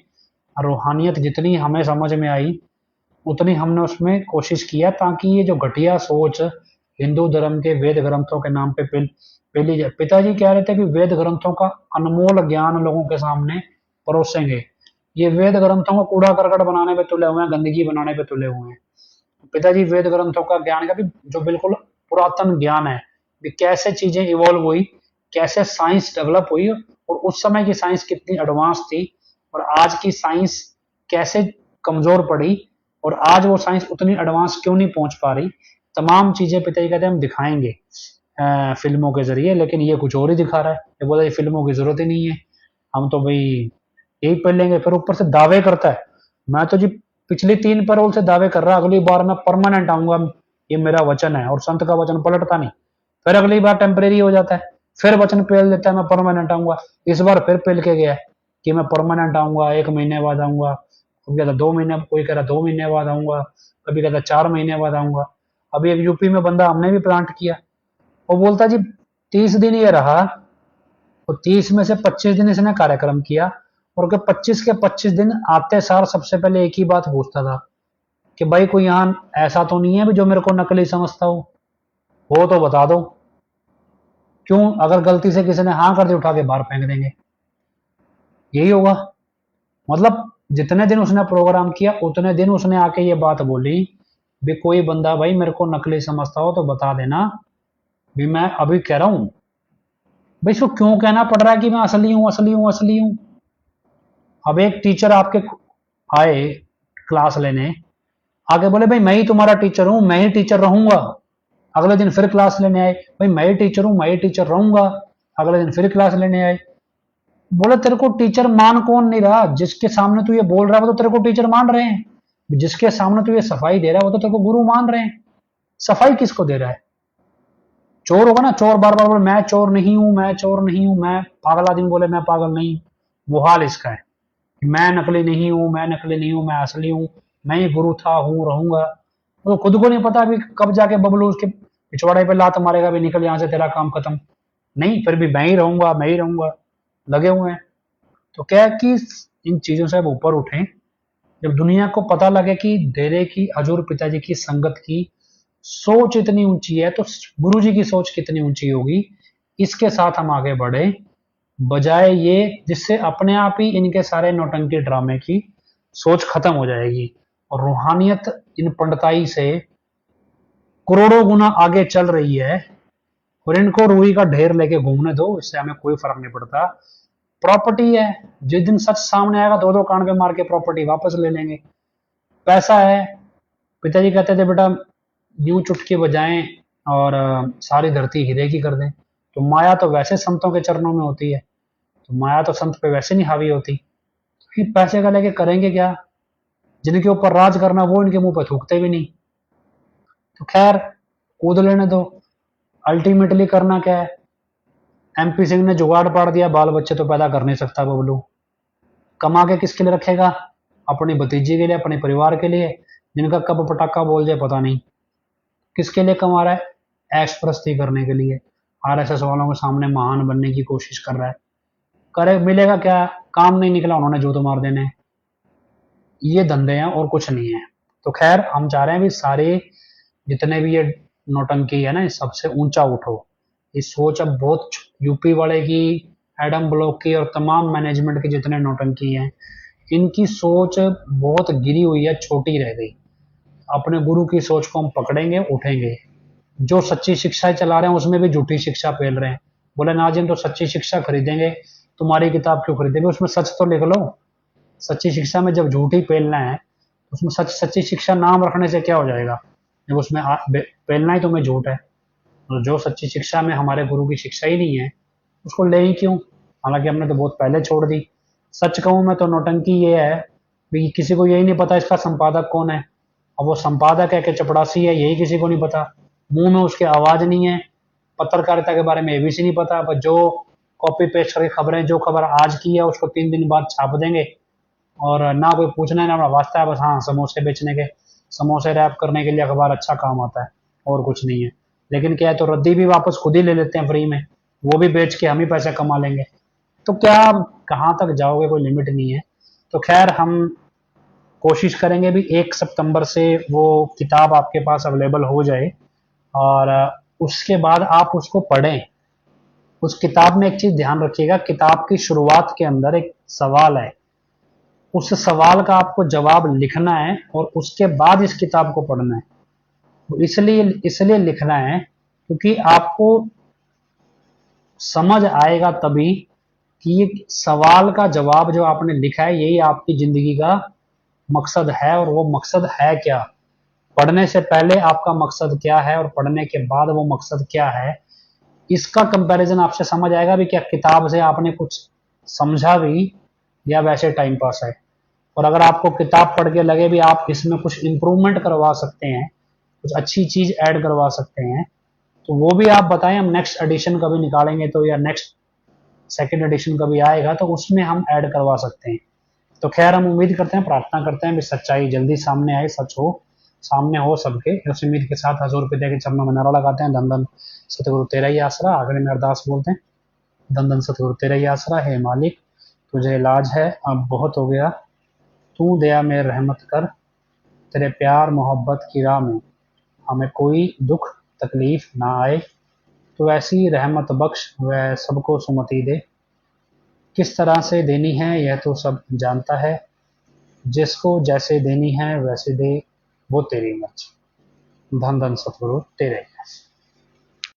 रूहानियत जितनी हमें समझ में आई उतनी हमने उसमें कोशिश किया, ताकि ये जो घटिया सोच हिंदू धर्म के वेद ग्रंथों के नाम पे पहली जाए। पिताजी कह रहे थे कि वेद ग्रंथों का अनमोल ज्ञान लोगों के सामने परोसेंगे। ये वेद ग्रंथों को कूड़ा करकट बनाने पे तुले हुए हैं, गंदगी बनाने पे तुले हुए हैं। पिताजी वेद ग्रंथों का ज्ञान का भी जो बिल्कुल पुरातन ज्ञान है, भी कैसे चीजें इवॉल्व हुई, कैसे साइंस डेवलप हुई, और उस समय की साइंस कितनी एडवांस थी, और आज की साइंस कैसे कमजोर पड़ी, और आज वो साइंस उतनी एडवांस क्यों नहीं पहुंच पा रही। तमाम चीजें पिताजी कहते हैं हम दिखाएंगे फिल्मों के जरिए। लेकिन ये कुछ और ही दिखा रहा है। ये बोला ये फिल्मों की जरूरत ही नहीं है, हम तो भाई यही पढ़ लेंगे। फिर ऊपर से दावे करता है, मैं तो जी पिछली 3 पैरोल से दावे कर रहा, अगली बार मैं परमानेंट आऊंगा, ये मेरा वचन है। और संत का वचन पलटता नहीं, फिर अगली बार टेम्परेरी हो जाता है, फिर वचन पेल देता है मैं परमानेंट आऊंगा। इस बार फिर पेल के गया कि मैं परमानेंट आऊंगा, 1 महीने बाद आऊंगा, कभी कहता 2 महीने, कोई कह रहा 2 महीने बाद आऊंगा, कभी कहता 4 महीने बाद आऊंगा। अभी एक यूपी में बंदा हमने भी प्लांट किया, वो बोलता जी 30 दिन ये रहा, तो 30 में से 25 दिन इसने कार्यक्रम किया, और 25 के 25 दिन आते सार सबसे पहले एक ही बात पूछता था कि भाई कोई यहाँ ऐसा तो नहीं है भी जो मेरे को नकली समझता हो तो बता दो। क्यों? अगर गलती से किसी ने हाँ कर दी, उठा के बाहर फेंक देंगे। यही होगा। मतलब जितने दिन उसने प्रोग्राम किया उतने दिन उसने आके ये बात बोली भी कोई बंदा भाई मेरे को नकली समझता हो तो बता देना, भी मैं अभी कह रहा हूं। भाई इसको क्यों कहना पड़ रहा है कि मैं असली हूं, असली हूं, असली हूं? अब एक टीचर आपके आए क्लास लेने, आगे बोले भाई मैं ही तुम्हारा टीचर हूं, मैं ही टीचर रहूंगा। अगले दिन फिर क्लास लेने आए, भाई मैं ही टीचर हूं, मैं ही टीचर रहूंगा। अगले दिन फिर क्लास लेने आए। बोले तेरे को टीचर मान कौन नहीं रहा? जिसके सामने तू ये बोल रहा है वो तो तेरे को टीचर मान रहे हैं। जिसके सामने तू ये सफाई दे रहा है वो तो तेरे को गुरु मान रहे हैं। सफाई किसको दे रहा है? चोर होगा ना, चोर बार बार बोले मैं चोर नहीं हूं, मैं चोर नहीं हूं, मैं पागल आदमी बोले मैं पागल नहीं। वो हाल इसका है, मैं नकली नहीं हूं, मैं नकली नहीं हूं, मैं असली हूं, मैं ही गुरु था, हूं, रहूंगा। तो खुद को नहीं पता अभी कब जाके बबलू उसके पिछवाड़े पे लात मारेगा, भी निकल यहां से, तेरा काम खत्म। नहीं, फिर भी मैं ही रहूंगा, मैं ही रहूंगा, लगे हुए हैं। तो क्या है कि इन चीजों से अब ऊपर उठें। जब दुनिया को पता लगे कि डेरे की, हजूर पिताजी की संगत की सोच इतनी ऊंची है, तो गुरु जी की सोच कितनी ऊंची होगी, इसके साथ हम आगे बढ़े, बजाय ये जिससे अपने आप ही इनके सारे नौटंकी ड्रामे की सोच खत्म हो जाएगी और रूहानियत इन पंडिताई से करोड़ों गुना आगे चल रही है। और इनको रूही का ढेर लेके घूमने दो, इससे हमें कोई फर्क नहीं पड़ता। प्रॉपर्टी है, जिस दिन सच सामने आएगा दो दो कान पे मार के प्रॉपर्टी वापस ले लेंगे। पैसा है, पिताजी कहते थे बेटा यूं चुटकी बजाएं और सारी धरती हीरे की कर दें। तो माया तो वैसे संतों के चरणों में होती है, तो माया तो संत पे वैसे नहीं हावी होती। फिर पैसे का लेके करेंगे क्या? जिनके ऊपर राज करना वो इनके मुंह पे थूकते भी नहीं। तो खैर, कूद लेने दो। अल्टीमेटली करना क्या है? एमपी सिंह ने जुगाड़ पाड़ दिया, बाल बच्चे तो पैदा कर नहीं सकता बबलू। कमा के किसके लिए रखेगा? अपनी भतीजी के लिए, अपने परिवार के लिए, जिनका कब पटाखा बोल जाए पता नहीं। किसके लिए कमा रहा है? ऐश प्रस्ती करने के लिए। आरएसएस वालों के सामने महान बनने की कोशिश कर रहा है। करे मिलेगा क्या? काम नहीं निकला, उन्होंने जूत मार देने। ये धंधे हैं और कुछ नहीं है। तो खैर, हम चाह रहे हैं भी सारे जितने भी ये नौटंकी है ना, इस सबसे ऊंचा उठो। इस सोच अब बहुत यूपी वाले की, एडम ब्लॉक की और तमाम मैनेजमेंट के जितने नौटंकी हैं, इनकी सोच बहुत गिरी हुई है, छोटी रह गई। अपने गुरु की सोच को हम पकड़ेंगे, उठेंगे। जो सच्ची शिक्षा चला रहे हैं उसमें भी झूठी शिक्षा फैल रहे हैं। बोले ना जी हम तो सच्ची शिक्षा खरीदेंगे, तुम्हारी किताब क्यों खरीदेंगे? उसमें सच तो लिख लो। सच्ची शिक्षा में जब झूठी पेलना है, उसमें सच्ची शिक्षा नाम रखने से क्या हो जाएगा, जब उसमें पेलना ही तुम्हें झूठ है। तो जो सच्ची शिक्षा में हमारे गुरु की शिक्षा ही नहीं है, उसको ले ही क्यों? हालांकि हमने तो बहुत पहले छोड़ दी। सच कहूं मैं तो नौटंकी ये है कि किसी को यही नहीं पता इसका संपादक कौन है। अब वो संपादक है कि चपड़ासी है, यही किसी को नहीं पता। मुंह में उसके आवाज नहीं है। पत्रकारिता के बारे में एबीसी नहीं पता। पर जो कॉपी पेस्ट करके खबरें, जो खबर आज की है उसको 3 दिन बाद छाप देंगे, और ना कोई पूछना है ना वास्ता है, बस हाँ समोसे बेचने के, समोसे रैप करने के लिए अखबार अच्छा काम आता है, और कुछ नहीं है। लेकिन क्या है, तो रद्दी भी वापस खुद ही ले लेते हैं फ्री में, वो भी बेच के हम ही पैसे कमा लेंगे। तो क्या, कहाँ तक जाओगे, कोई लिमिट नहीं है। तो खैर, हम कोशिश करेंगे भी 1 सितंबर से वो किताब आपके पास अवेलेबल हो जाए, और उसके बाद आप उसको पढ़ें। उस किताब में एक चीज ध्यान रखिएगा, किताब की शुरुआत के अंदर एक सवाल है, उस सवाल का आपको जवाब लिखना है और उसके बाद इस किताब को पढ़ना है। तो इसलिए लिखना है क्योंकि आपको समझ आएगा तभी कि ये सवाल का जवाब जो आपने लिखा है यही आपकी जिंदगी का मकसद है, और वो मकसद है क्या। पढ़ने से पहले आपका मकसद क्या है और पढ़ने के बाद वो मकसद क्या है, इसका कंपैरिजन आपसे समझ आएगा भी क्या किताब से आपने कुछ समझा भी या वैसे टाइम पास है। और अगर आपको किताब पढ़ के लगे भी आप इसमें कुछ इंप्रूवमेंट करवा सकते हैं, कुछ अच्छी चीज ऐड करवा सकते हैं, तो वो भी आप बताएं। हम नेक्स्ट एडिशन कभी निकालेंगे तो, या नेक्स्ट सेकंड एडिशन कभी आएगा तो उसमें हम ऐड करवा सकते हैं। तो खैर, हम उम्मीद करते हैं, प्रार्थना करते हैं कि सच्चाई जल्दी सामने आए, सच हो, सामने हो सबके। इस उम्मीद के साथ हजूर पिता के चरणों में नारा लगाते हैं, धन धन सतगुरु तेरा ही आसरा। आखिर में अरदास बोलते हैं, धन धन सतगुरु तेरा ही आसरा। हे मालिक, तुझे इलाज है, अब बहुत हो गया, तू दया में रहमत कर, तेरे प्यार मोहब्बत की राह में हमें कोई दुख तकलीफ ना आए। तो ऐसी रहमत बख्श व सबको सुमति दे, किस तरह से देनी है यह तो सब जानता है, जिसको जैसे देनी है वैसे दे, वो तेरी मर्जी। धन धन सतगुरु तेरे।